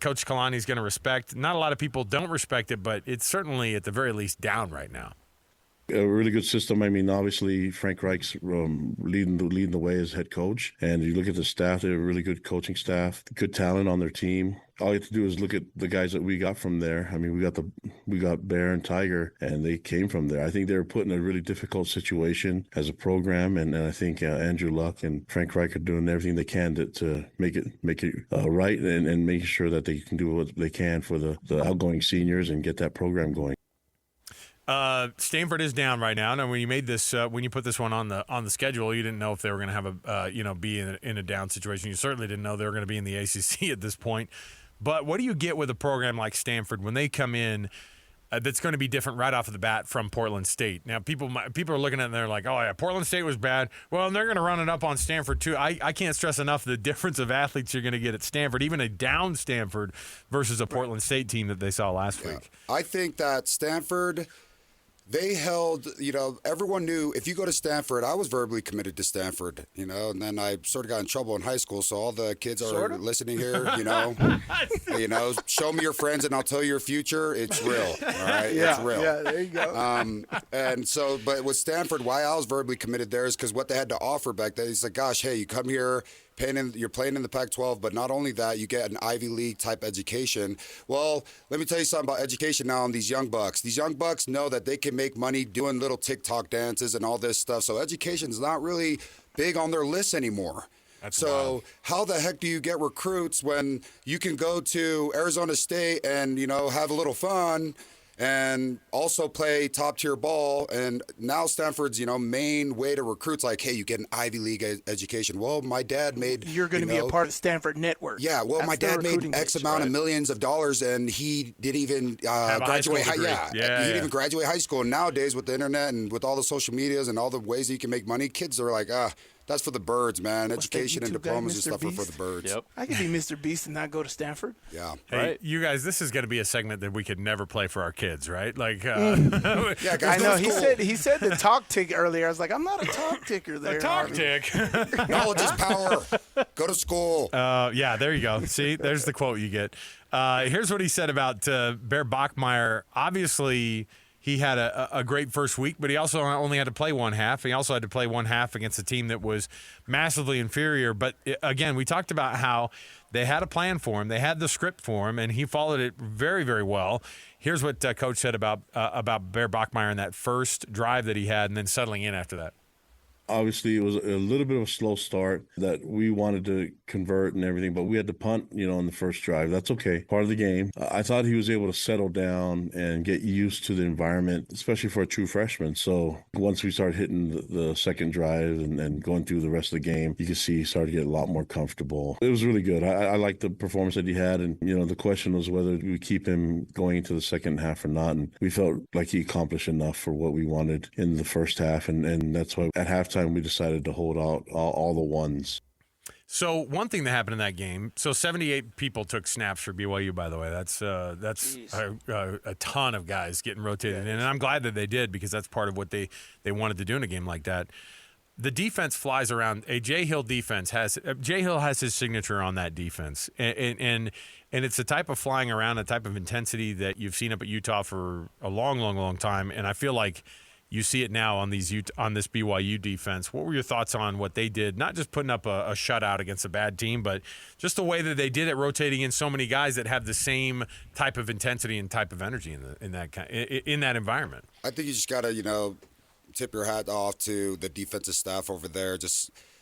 Coach Kalani is going to respect. Not a lot of people don't respect it, but it's certainly, at the very least, down right now. A really good system. I mean, obviously, Frank Reich's leading the way as head coach. And you look at the staff, they're a really good coaching staff, good talent on their team. All you have to do is look at the guys that we got from there. I mean, we got Bear and Tiger, and they came from there. I think they were put in a really difficult situation as a program, and I think Andrew Luck and Frank Reich are doing everything they can to make it right and make sure that they can do what they can for the outgoing seniors and get that program going. Stanford is down right now. Now, when you made this, when you put this one on the schedule, you didn't know if they were going to have be in a down situation. You certainly didn't know they were going to be in the ACC at this point. But what do you get with a program like Stanford when they come in? That's going to be different right off of the bat from Portland State. Now, people are looking at it and they're like, oh, yeah, Portland State was bad. Well, and they're going to run it up on Stanford, too. I can't stress enough the difference of athletes you're going to get at Stanford, even a down Stanford versus a Portland State team that they saw last week. I think that Stanford – they held, everyone knew if you go to Stanford, I was verbally committed to Stanford, and then I sort of got in trouble in high school. So all the kids are listening here, show me your friends and I'll tell you your future. It's real. All right. Yeah, it's real. Yeah, there you go. And so, but with Stanford, why I was verbally committed there is because what they had to offer back then, it's like, gosh, hey, you come here, you're playing in the Pac-12, but not only that, you get an Ivy League type education. Well, let me tell you something about education now on these young bucks. These young bucks know that they can make money doing little TikTok dances and all this stuff. So education's not really big on their list anymore. That's wild. How the heck do you get recruits when you can go to Arizona State and, have a little fun and also play top-tier ball? And now Stanford's, main way to recruit's like, hey, you get an Ivy League education. Well, my dad made... You're going to be a part of the Stanford network. Yeah, well, my dad made X amount of millions of dollars, and he didn't even graduate. He didn't even graduate high school. And nowadays, with the internet and with all the social medias and all the ways that you can make money, kids are like, that's for the birds, man. Education and diplomas and stuff are for the birds. Yep. I could be Mr. Beast and not go to Stanford. Yeah. Hey, right. You guys, this is going to be a segment that we could never play for our kids, right? Like, yeah, guys, I know. He said the talk tick earlier. I was like, I'm not a talk ticker there. a talk Harvey. tick. Knowledge is power. Go to school. Yeah, there you go. See, there's the quote you get. Here's what he said about Bear Bachmeier. Obviously, he had a great first week, but he also only had to play one half. He also had to play one half against a team that was massively inferior. But again, we talked about how they had a plan for him. They had the script for him, and he followed it very, very well. Here's what Coach said about Bear Bachmeier in that first drive that he had and then settling in after that. Obviously, it was a little bit of a slow start that we wanted to convert and everything, but we had to punt, on the first drive. That's okay. Part of the game. I thought he was able to settle down and get used to the environment, especially for a true freshman. So once we started hitting the second drive and going through the rest of the game, you could see he started to get a lot more comfortable. It was really good. I liked the performance that he had. And, the question was whether we keep him going into the second half or not. And we felt like he accomplished enough for what we wanted in the first half. And that's why at halftime, we decided to hold out all the ones. So one thing that happened in that game, 78 people took snaps for BYU, by the way. That's a ton of guys getting rotated in, and I'm glad that they did because that's part of what they wanted to do in a game like that. The defense flies around. A Jay Hill defense Jay Hill has his signature on that defense, and it's a type of flying around, a type of intensity that you've seen up at Utah for a long, long, long time, and I feel like you see it now on this BYU defense. What were your thoughts on what they did? Not just putting up a shutout against a bad team, but just the way that they did it, rotating in so many guys that have the same type of intensity and type of energy in that environment. I think you just gotta, tip your hat off to the defensive staff over there.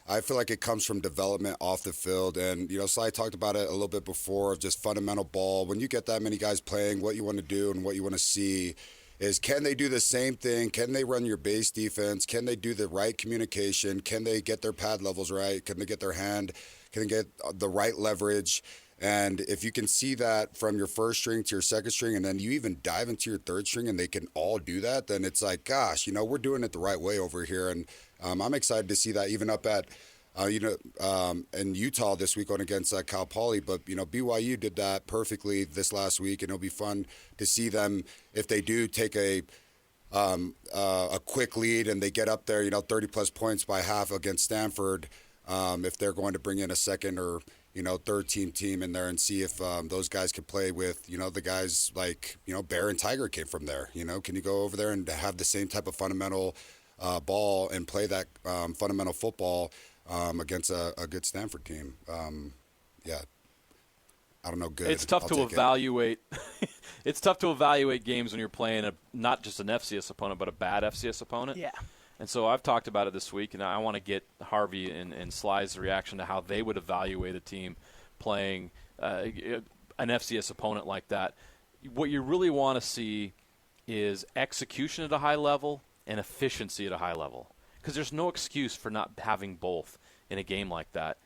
I feel like it comes from development off the field. And, Sly talked about it a little bit before of just fundamental ball. When you get that many guys playing, what you want to do and what you want to see is can they do the same thing? Can they run your base defense? Can they do the right communication? Can they get their pad levels right? Can they get their hand? Can they get the right leverage? And if you can see that from your first string to your second string, and then you even dive into your third string and they can all do that, then it's like, gosh, we're doing it the right way over here. And I'm excited to see that even up at in Utah this week on against Cal Poly, but BYU did that perfectly this last week, and it'll be fun to see them if they do take a quick lead and they get up there, 30 plus points by half against Stanford. If they're going to bring in a second or third team in there and see if those guys can play with the guys like Bear and Tiger came from there. Can you go over there and have the same type of fundamental ball and play that fundamental football against a good Stanford team? I don't know. Good. It's tough to evaluate. It's tough to evaluate games when you're playing not just an FCS opponent, but a bad FCS opponent. Yeah. And so I've talked about it this week, and I want to get Harvey and Sly's reaction to how they would evaluate a team playing an FCS opponent like that. What you really want to see is execution at a high level and efficiency at a high level, because there's no excuse for not having both in a game like that.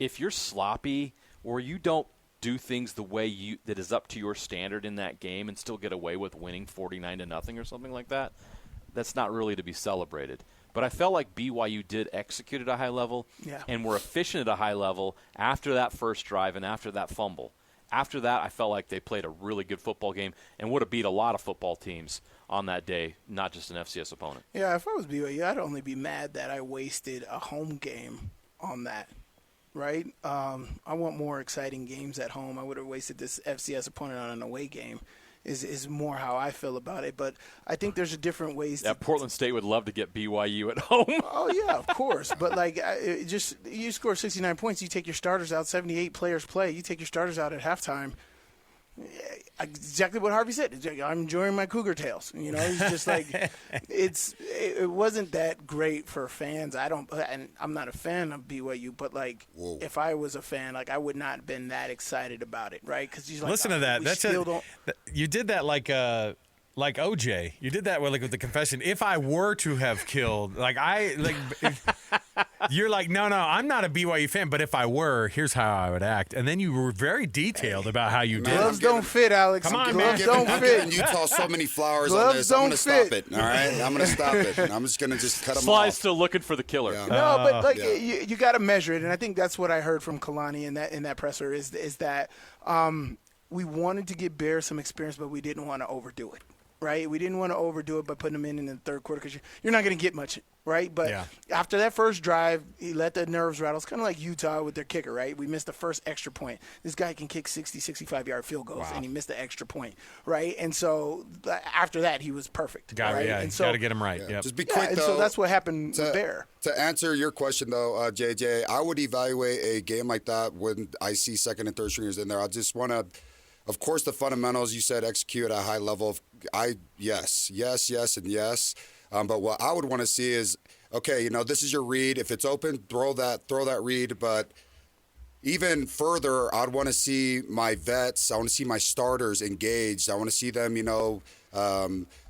If you're sloppy or you don't do things the way that is up to your standard in that game and still get away with winning 49-0 or something like that, that's not really to be celebrated. But I felt like BYU did execute at a high level and were efficient at a high level after that first drive and after that fumble. After that, I felt like they played a really good football game and would have beat a lot of football teams on that day, not just an FCS opponent. Yeah, if I was BYU, I'd only be mad that I wasted a home game on that, right? I want more exciting games at home. I would have wasted this FCS opponent on an away game. is more how I feel about it. But I think there's a different ways. Yeah, Portland State would love to get BYU at home. Oh yeah, of course. But you score 69 points, you take your starters out. 78 players play. You take your starters out at halftime. Exactly what Harvey said. I'm enjoying my Cougar tails. He's just like, it wasn't that great for fans. And I'm not a fan of BYU, but if I was a fan, I would not have been that excited about it, right? Because he's like, listen to that. You did that like OJ. You did that with the confession. If I were to have killed, you're like, no, I'm not a BYU fan, but if I were, here's how I would act. And then you were very detailed about how you did. Gloves don't fit, Alex. Come on, Gloves man. don't I'm fit. giving Utah so many flowers Gloves on this. I'm going to don't stop it. All right, I'm going to stop it. I'm just going to cut them Sly's off. still looking for the killer. Yeah. No, but you got to measure it, and I think that's what I heard from Kalani in that presser is that we wanted to give Bear some experience, but we didn't want to overdo it. Right, we didn't want to overdo it by putting him in the third quarter because you're not going to get much, right? But after that first drive, he let the nerves rattle. It's kind of like Utah with their kicker, right? We missed the first extra point. This guy can kick 60, 65-yard field goals, and he missed the extra point, right? And so after that, he was perfect. Got to get him right. Just be quick, though. So that's what happened with Bear. To answer your question, though, JJ, I would evaluate a game like that when I see second and third stringers in there. I just want to. Of course, the fundamentals, you said execute at a high level. Yes, and yes. But what I would want to see is, okay, this is your read. If it's open, throw that read. But even further, I'd want to see my vets. I want to see my starters engaged. I want to see them,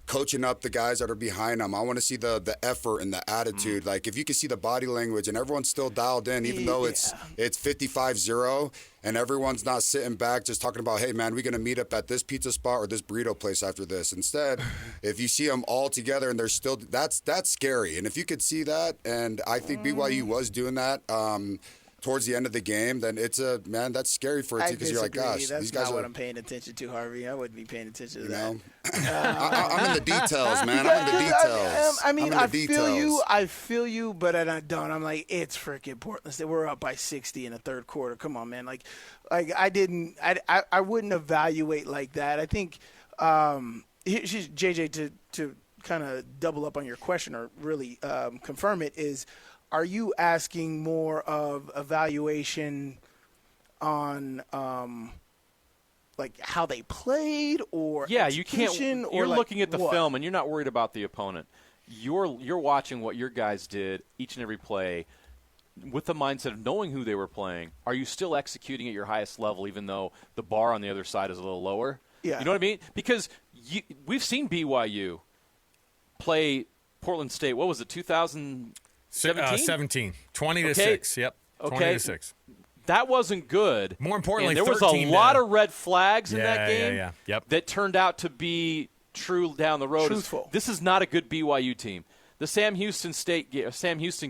coaching up the guys that are behind them. I want to see the effort and the attitude. Like, if you can see the body language and everyone's still dialed in, even though it's 55-0 and everyone's not sitting back just talking about, hey, man, we're going to meet up at this pizza spot or this burrito place after this. Instead, if you see them all together and they're still – that's scary. And if you could see that, and I think BYU was doing that towards the end of the game, then that's scary for a team because you're like, gosh, that's these guys not are – what I'm paying attention to, Harvey. I wouldn't be paying attention to that. I'm in the details, man. I'm in the details. I feel you, but I don't. I'm like, it's freaking Portland State. We're up by 60 in the third quarter. Come on, man. Like I wouldn't evaluate like that. I think here's JJ to kind of double up on your question or really confirm it is, are you asking more of evaluation on like how they played or you can't. You're looking at the what? film and you're not worried about the opponent. You're watching what your guys did each and every play with the mindset of knowing who they were playing. Are you still executing at your highest level even though the bar on the other side is a little lower? Yeah. You know what I mean? Because we've seen BYU play Portland State. What was it, 2017? 20-6. Yep. 20-6. That wasn't good. More importantly, and there was a lot of red flags in that game that turned out to be true down the road. Truthful. This is not a good BYU team. The Sam Houston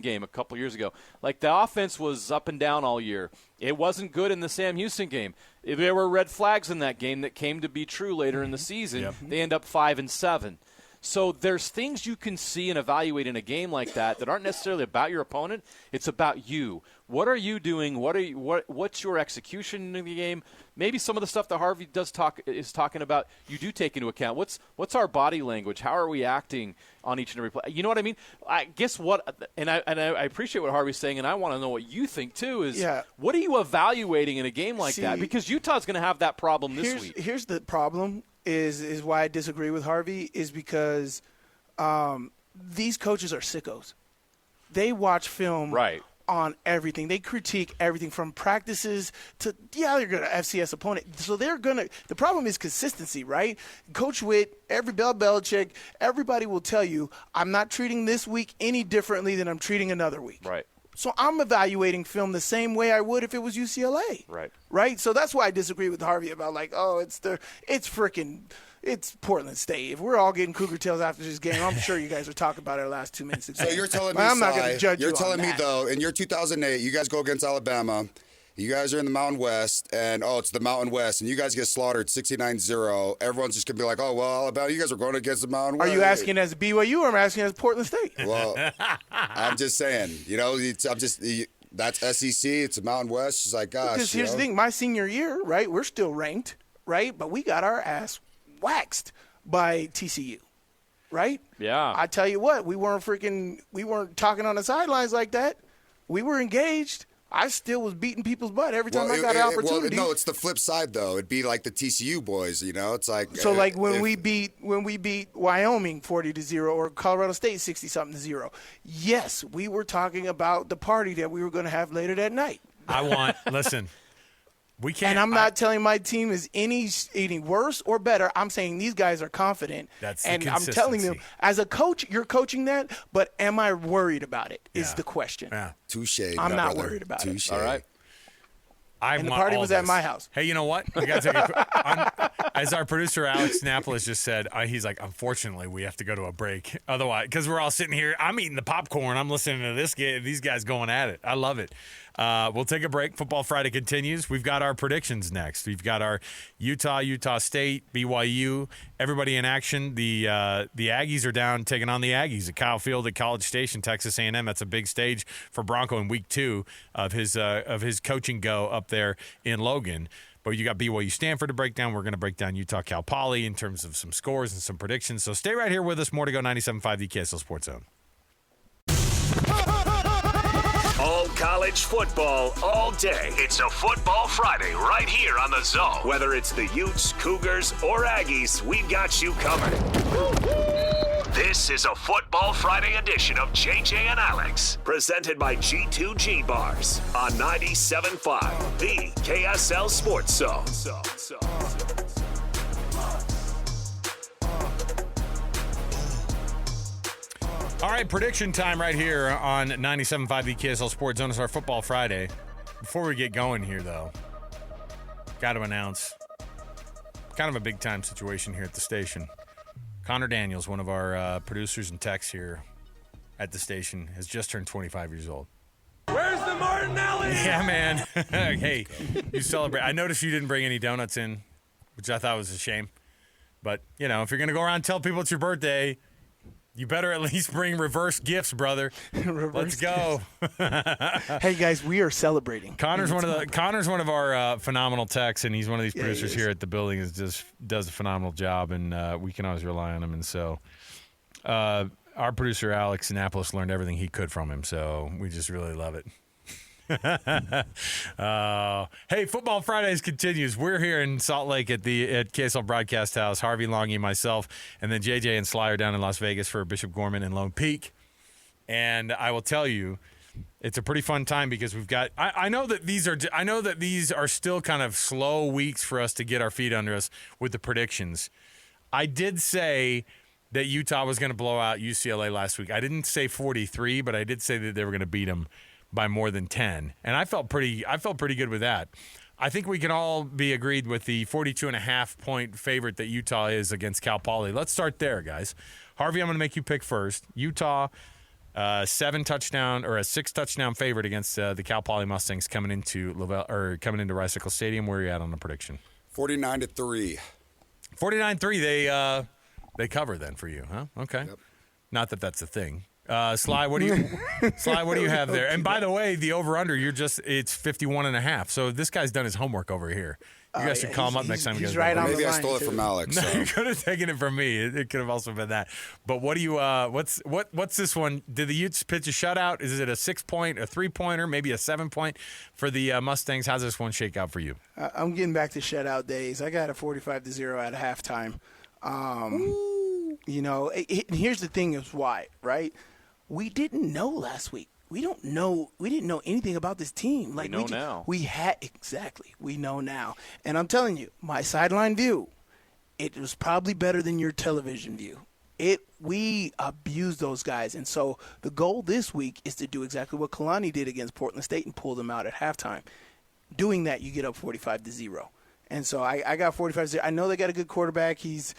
game a couple years ago, the offense was up and down all year. It wasn't good in the Sam Houston game. There were red flags in that game that came to be true later in the season. Yep. They end up 5-7. So there's things you can see and evaluate in a game like that aren't necessarily about your opponent. It's about you. What are you doing? What's your execution in the game? Maybe some of the stuff that Harvey is talking about, you do take into account. What's our body language? How are we acting on each and every play? You know what I mean? I guess and I appreciate what Harvey's saying, and I want to know what you think too. Is what are you evaluating in a game like that? Because Utah's going to have that problem this week. Here's the problem. Is why I disagree with Harvey is because these coaches are sickos. They watch film on everything. They critique everything from practices to they're going to FCS opponent. So they're going to – the problem is consistency, right? Coach Witt, Bill Belichick, everybody will tell you, I'm not treating this week any differently than I'm treating another week. Right. So I'm evaluating film the same way I would if it was UCLA. Right? So that's why I disagree with Harvey about it's Portland State. If we're all getting Cougar tails after this game, I'm sure you guys are talking about our last 2 minutes. So you're telling me, I'm not going to judge you're you telling on me that. though, in your 2008, you guys go against Alabama. You guys are in the Mountain West, and it's the Mountain West, and you guys get slaughtered 69-0. Everyone's just gonna be like, oh well, Alabama, you guys are going against the Mountain West. Are you asking as BYU or am I asking as Portland State? Well, I'm just saying, that's SEC. It's the Mountain West. It's like, gosh. Because here's the thing: my senior year, right? We're still ranked, right? But we got our ass waxed by TCU, right? Yeah. I tell you what, we weren't talking on the sidelines like that. We were engaged. I still was beating people's butt every time I got an opportunity. No, it's the flip side though. It'd be like the TCU boys, It's like like when we beat Wyoming 40-0 or Colorado State 60-something-0. Yes, we were talking about the party that we were going to have later that night. Listen. We can't. And I'm not telling my team is any worse or better. I'm saying these guys are confident. That's and the I'm telling them, consistency. as a coach, you're coaching that, but am I worried about it? Is the question. Yeah. Touche. I'm not worried about it. All right. And the party was at my house. Hey, you know what? I got to take as our producer Alex Napolis just said, he's like, unfortunately, we have to go to a break. Otherwise, because we're all sitting here, I'm eating the popcorn. I'm listening to these guys going at it. I love it. We'll take a break. Football Friday continues. We've got our predictions next. We've got our Utah State, BYU, everybody in action. The Aggies are down taking on the Aggies at Kyle Field at College Station, Texas A&M. That's a big stage for Bronco in week 2 of his coaching go up there in Logan. But you got BYU Stanford to break down. We're going to break down Utah Cal Poly in terms of some scores and some predictions. So stay right here with us. More to go. 97.5 the KSL Sports Zone. All college football all day. It's a Football Friday right here on the Zone. Whether it's the Utes, Cougars, or Aggies, we've got you covered. This is a Football Friday edition of JJ and Alex, presented by G2G Bars on 97.5, the KSL Sports Zone. All right, prediction time right here on 97.5 the KSL Sports Zone. It's our Football Friday. Before we get going here, though, got to announce kind of a big-time situation here at the station. Connor Daniels, one of our producers and techs here at the station, has just turned 25 years old. Where's the Martinelli? Yeah, man. Hey, you celebrate. I noticed you didn't bring any donuts in, which I thought was a shame. But, if you're going to go around and tell people it's your birthday, you better at least bring reverse gifts, brother. Let's go. Hey guys, we are celebrating. Connor's one of our phenomenal techs, and he's one of these producers here at the building. Does a phenomenal job, and we can always rely on him. And so, our producer Alex Annapolis learned everything he could from him. So we just really love it. Hey, Football Fridays continues. We're here in Salt Lake at KSL Broadcast House. Harvey, Langi, myself, and then JJ and Sly are down in Las Vegas for Bishop Gorman and Lone Peak. And I will tell you, it's a pretty fun time because we've got. I know that these are still kind of slow weeks for us to get our feet under us with the predictions. I did say that Utah was going to blow out UCLA last week. I didn't say 43, but I did say that they were going to beat them by more than 10. And I felt pretty good with that. I think we can all be agreed with the 42.5 point favorite that Utah is against Cal Poly. Let's start there, guys. Harvey, I'm going to make you pick first. Utah, 6 touchdown favorite against the Cal Poly Mustangs coming into Rice-Eccles Stadium. Where are you at on the prediction? 49-3. 49-3. They cover then for you, huh? Okay. Yep. Not that that's a thing. Sly, what do you have there? And by the way, the over/under, it's 51.5. So this guy's done his homowork over here. You guys should call him up next time. He's right on the line. Maybe I stole it from Alex. No, you could have taken it from me. It could have also been that. But what do you? What's this one? Did the Utes pitch a shutout? Is it a 6-point, a 3-pointer, maybe a 7-point for the Mustangs? How's this one shake out for you? I'm getting back to shutout days. I got a 45-0 at halftime. Here's the thing: is why, right? We didn't know last week. We didn't know anything about this team. We know now. We know now. And I'm telling you, my sideline view, it was probably better than your television view. We abused those guys. And so the goal this week is to do exactly what Kalani did against Portland State and pull them out at halftime. Doing that, you get up 45-0. And so I got 45-0. I know they got a good quarterback. He's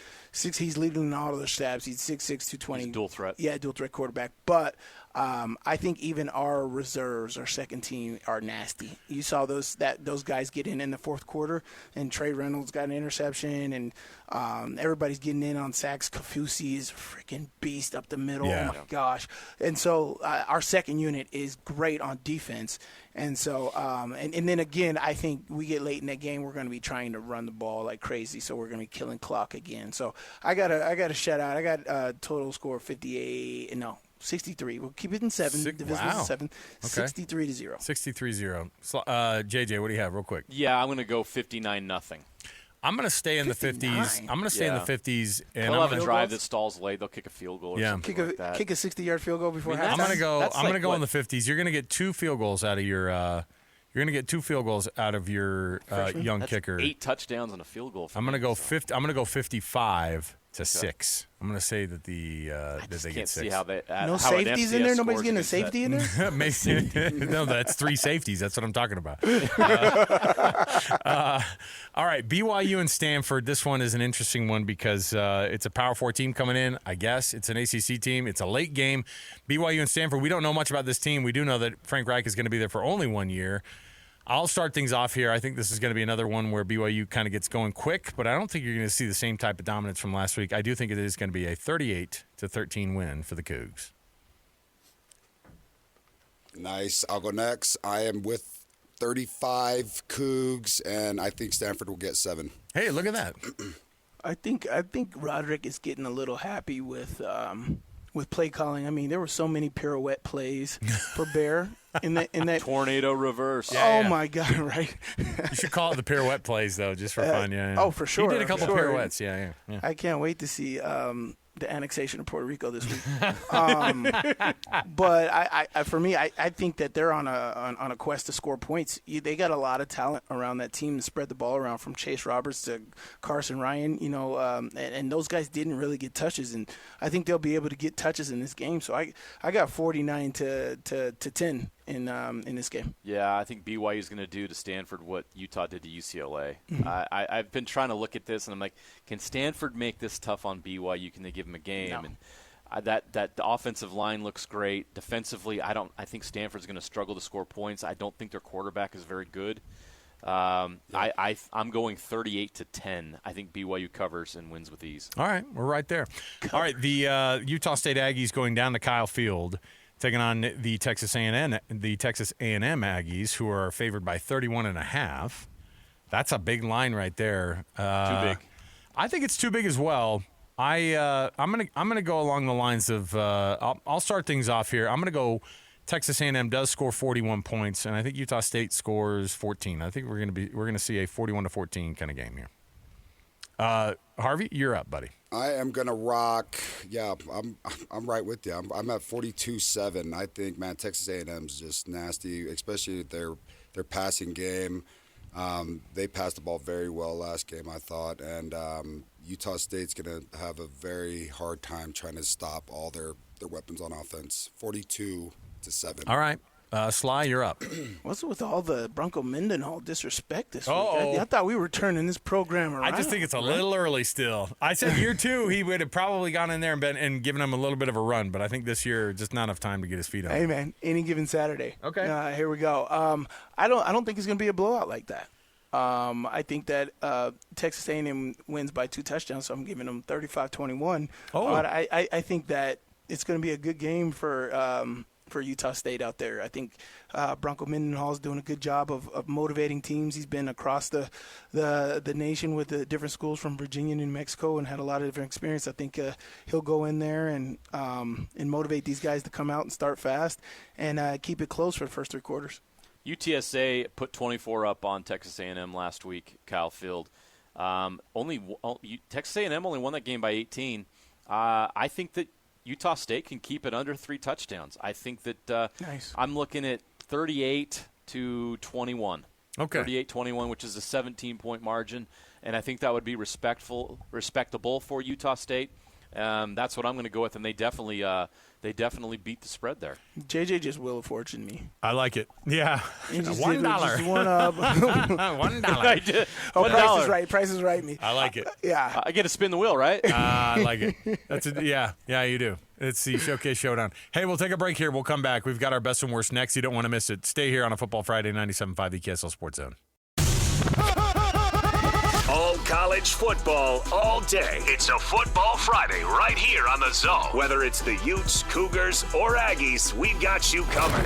leading in all of their stats. He's 6'6", 220. He's dual threat. Yeah, dual threat quarterback. But I think even our reserves, our second team, are nasty. You saw those guys get in the fourth quarter, and Trey Reynolds got an interception, and everybody's getting in on sacks. Kafusi is a freaking beast up the middle. Yeah. Oh, my gosh. And so our second unit is great on defense. And so, and then again, I think we get late in that game, we're going to be trying to run the ball like crazy, so we're going to be killing clock again. So I got a shout out. I got a total score 63. We'll keep it in 7. Divisible wow. 7. Okay. 63-0. 63-0. JJ, what do you have real quick? Yeah, I'm going to go 59-0. I'm going to stay in the 50s. I'm going to stay in the 50s. And they'll I'm have gonna a drive that stalls late. They'll kick a field goal or something like that. Kick a 60-yard field goal before halftime. I'm going to go. I'm going to go in the 50s. You're going to get 2 field goals out of your. You're going to get 2 field goals out of your young That's kicker. 8 touchdowns and a field goal. I'm going to go 50. I'm going to go 55 to 6. I'm going to say that they get 6. See how they, no safeties in there. Nobody's getting a safety in there. No, that's 3 safeties. That's what I'm talking about. All right, BYU and Stanford. This one is an interesting one because it's a Power 4 team coming in. I guess it's an ACC team. It's a late game. BYU and Stanford. We don't know much about this team. We do know that Frank Reich is going to be there for only 1 year. I'll start things off here. I think this is going to be another one where BYU kind of gets going quick, but I don't think you're going to see the same type of dominance from last week. I do think it is going to be a 38-13 win for the Cougs. Nice. I'll go next. I am with 35 Cougs, and I think Stanford will get 7. Hey, look at that. I think Roderick is getting a little happy with play calling. I mean, there were so many pirouette plays for Bear in that tornado reverse. My God, right? You should call it the pirouette plays though, just for fun. Yeah. Oh, for sure. He did a couple pirouettes. Yeah. I can't wait to see the annexation of Puerto Rico this week. But for me, I think that they're on a quest to score points. They got a lot of talent around that team to spread the ball around, from Chase Roberts to Carson Ryan. And those guys didn't really get touches, and I think they'll be able to get touches in this game. So I got 49 to 10 in this game. Yeah, I think BYU is going to do to Stanford what Utah did to UCLA. I've been trying to look at this, and I'm like, can Stanford make this tough on BYU? Can they give them a game? No. And that the offensive line looks great. Defensively, I think Stanford's going to struggle to score points. I don't think their quarterback is very good. I'm going 38-10. I think BYU covers and wins with ease. All right, we're right there. All right, the Utah State Aggies going down to Kyle Field, taking on the Texas A&M Aggies, who are favored by 31.5. That's a big line right there. Too big. I think it's too big as well. I'm gonna go along the lines of I'll start things off here. I'm gonna go Texas A&M does score 41 points, and I think Utah State scores 14. I think we're gonna see a 41-14 kind of game here. Harvey, you're up, buddy. I am gonna rock. Yeah, I'm right with you. I'm at 42-7. I think, man, Texas A&M's just nasty, especially their passing game. They passed the ball very well last game, I thought, and Utah State's gonna have a very hard time trying to stop all their weapons on offense. 42-7. All right. Sly, you're up. What's with all the Bronco Mendenhall disrespect this week? Uh-oh. I thought we were turning this program around. I just think it's a little early still. I said year 2 he would have probably gone in there and given him a little bit of a run, but I think this year just not enough time to get his feet on. Hey man, any given Saturday. Okay. Here we go. I don't think it's going to be a blowout like that. I think that Texas A&M wins by 2 touchdowns, so I'm giving them 35-21. Oh. But I think that it's going to be a good game for Utah State out there. I think Bronco Mendenhall is doing a good job of motivating teams. He's been across the nation with the different schools from Virginia and New Mexico and had a lot of different experience. I think he'll go in there and motivate these guys to come out and start fast and keep it close for the first 3 quarters. UTSA put 24 up on Texas A&M last week, Kyle Field. Texas A&M only won that game by 18. I think that Utah State can keep it under 3 touchdowns. I think that nice. I'm looking at 38-21. Okay. 38-21, which is a 17-point margin, and I think that would be respectable for Utah State. That's what I'm going to go with, and they definitely beat the spread there. JJ just Wheel of Fortune me. I like it. Yeah. $1. $1. $1. Oh, Price is Right. Price is Right me. I like it. Yeah. I get to spin the wheel, right? I like it. Yeah, you do. It's the Showcase Showdown. Hey, we'll take a break here. We'll come back. We've got our best and worst next. You don't want to miss it. Stay here on a Football Friday, 97.5 EKSL Sports Zone. All college football all day. It's a Football Friday right here on the Zone. Whether it's the Utes, Cougars, or Aggies, we've got you covered.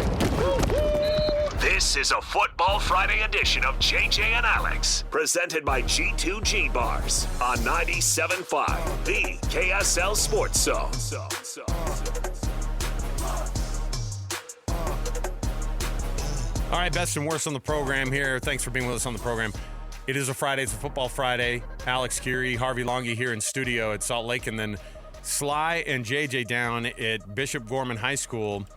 This is a Football Friday edition of JJ and Alex, presented by G2G Bars on 97.5, the KSL Sports Zone. All right, best and worst on the program here. Thanks for being with us on the program. It is a Friday. It's a Football Friday. Alex, Kirry, Harvey, Langi here in studio at Salt Lake, and then Sly and JJ down at Bishop Gorman High School.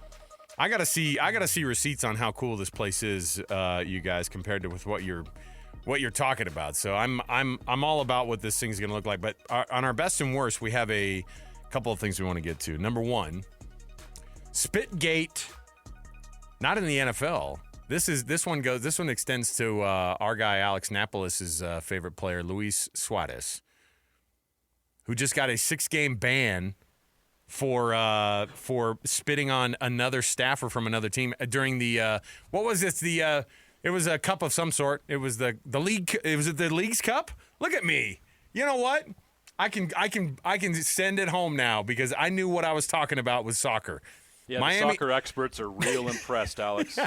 I gotta see receipts on how cool this place is, you guys, compared to with what you're talking about. So I'm all about what this thing's gonna look like. But on our best and worst, we have a couple of things we want to get to. Number one, Spitgate, not in the NFL. This one extends to our guy Alex Napolis's favorite player, Luis Suarez, who just got a 6-game ban for spitting on another staffer from another team during the what was this? It was a cup of some sort. It was the league. Was it the league's cup? Look at me. You know what? I can send it home now because I knew what I was talking about with soccer. Yeah, the soccer experts are real impressed, Alex.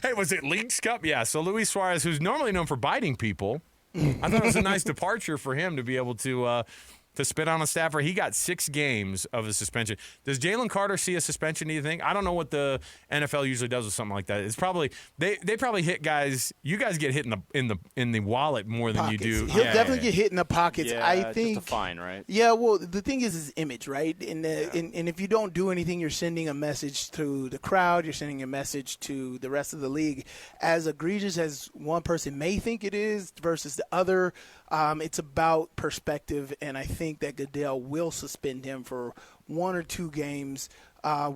Hey, was it League's Cup? Yeah, so Luis Suarez, who's normally known for biting people, I thought it was a nice departure for him to be able to spit on a staffer. He got 6 games of a suspension. Does Jalen Carter see a suspension, do you think? I don't know what the NFL usually does with something like that. It's probably they probably hit guys. You guys get hit in the wallet more than pockets. you do. He'll definitely get hit in the pockets. Yeah, I think just a fine, right? Yeah, well, the thing is his image, right? And if you don't do anything, you're sending a message to the crowd. You're sending a message to the rest of the league. As egregious as one person may think it is versus the other, it's about perspective, and I think that Goodell will suspend him for 1 or 2 games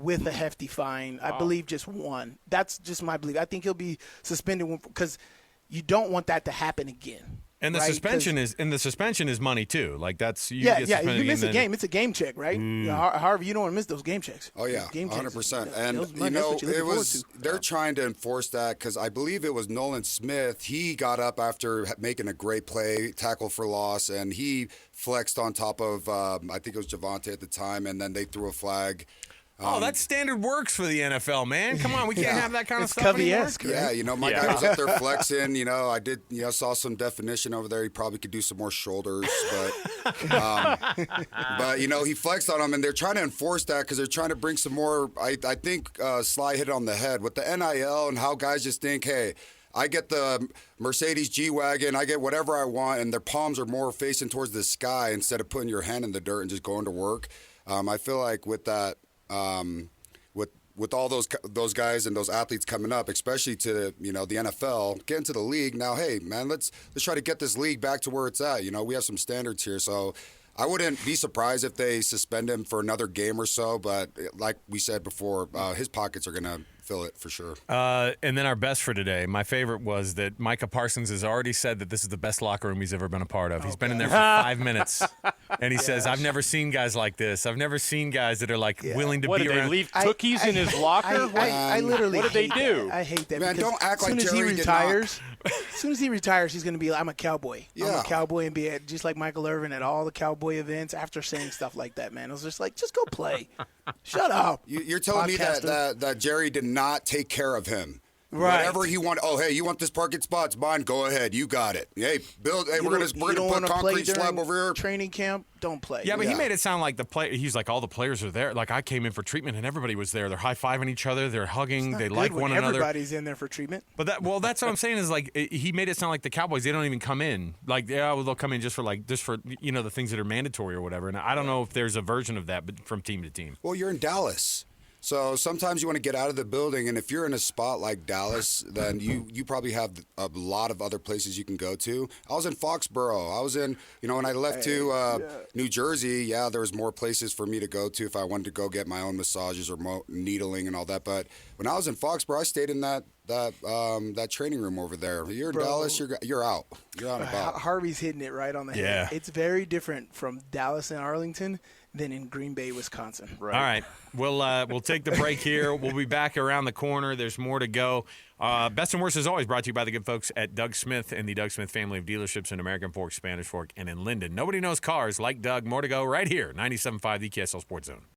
with a hefty fine. I believe just 1. That's just my belief. I think he'll be suspended because you don't want that to happen again. And the suspension is money too. Like that's If you miss a game, it's a game check, right? Harvey, you don't want to miss those game checks. Oh yeah, 100%. And they're trying to enforce that because I believe it was Nolan Smith. He got up after making a great play, tackle for loss, and he flexed on top of I think it was Javante at the time, and then they threw a flag. That standard works for the NFL, man. Come on, we can't have that kind of stuff Covey-esque, anymore. right? Yeah, my guy was up there flexing. I did, saw some definition over there. He probably could do some more shoulders, but he flexed on him, and they're trying to enforce that because they're trying to bring some more. I think Sly hit it on the head with the NIL and how guys just think, hey, I get the Mercedes G-Wagon, I get whatever I want, and their palms are more facing towards the sky instead of putting your hand in the dirt and just going to work. I feel like with that. With all those guys and those athletes coming up, especially to the NFL, get into the league now. Hey, man, let's try to get this league back to where it's at. We have some standards here, so I wouldn't be surprised if they suspend him for another game or so. But like we said before, his pockets are gonna fill it for sure. And then our best for today, my favorite was that Micah Parsons has already said that this is the best locker room he's ever been a part of. He's been in there for 5 minutes, and he says, "I've never seen guys like this. I've never seen guys that are willing to what, be did around." They leave cookies in his locker? I literally. What did they do? I hate that. Man, don't act like Jerry Jerry retires. As soon as he retires, he's going to be I'm a cowboy. Yeah. I'm a cowboy and be just like Michael Irvin at all the cowboy events after saying stuff like that, man. I was just like, just go play. Shut up. You're telling me that Jerry did not take care of him. Right. Whatever he wanted. Oh, hey, you want this parking spot? It's mine. Go ahead. You got it. Hey, Bill. Hey, we're gonna put concrete slab over here. Training camp. Don't play. Yeah, but he made it sound like he's like all the players are there. Like I came in for treatment and everybody was there. They're high-fiving each other. They're hugging. They like one another. Everybody's in there for treatment. But that's what I'm saying is like he made it sound like the Cowboys. They don't even come in. Like they'll come in just for the things that are mandatory or whatever. And I don't know if there's a version of that, but from team to team. Well, you're in Dallas. So sometimes you want to get out of the building, and if you're in a spot like Dallas, then you probably have a lot of other places you can go to. I was in Foxborough. I was in, when I left to New Jersey, there was more places for me to go to if I wanted to go get my own massages or needling and all that. But when I was in Foxborough, I stayed in that training room over there. You're in Dallas, you're out. You're out and about. Harvey's hitting it right on the head. Yeah. It's very different from Dallas and Arlington. than in Green Bay, Wisconsin. Right. All right. We'll take the break here. We'll be back around the corner. There's more to go. Best and Worst, as always, brought to you by the good folks at Doug Smith and the Doug Smith family of dealerships in American Fork, Spanish Fork, and in Linden. Nobody knows cars like Doug. More to go right here. 97.5, the KSL Sports Zone.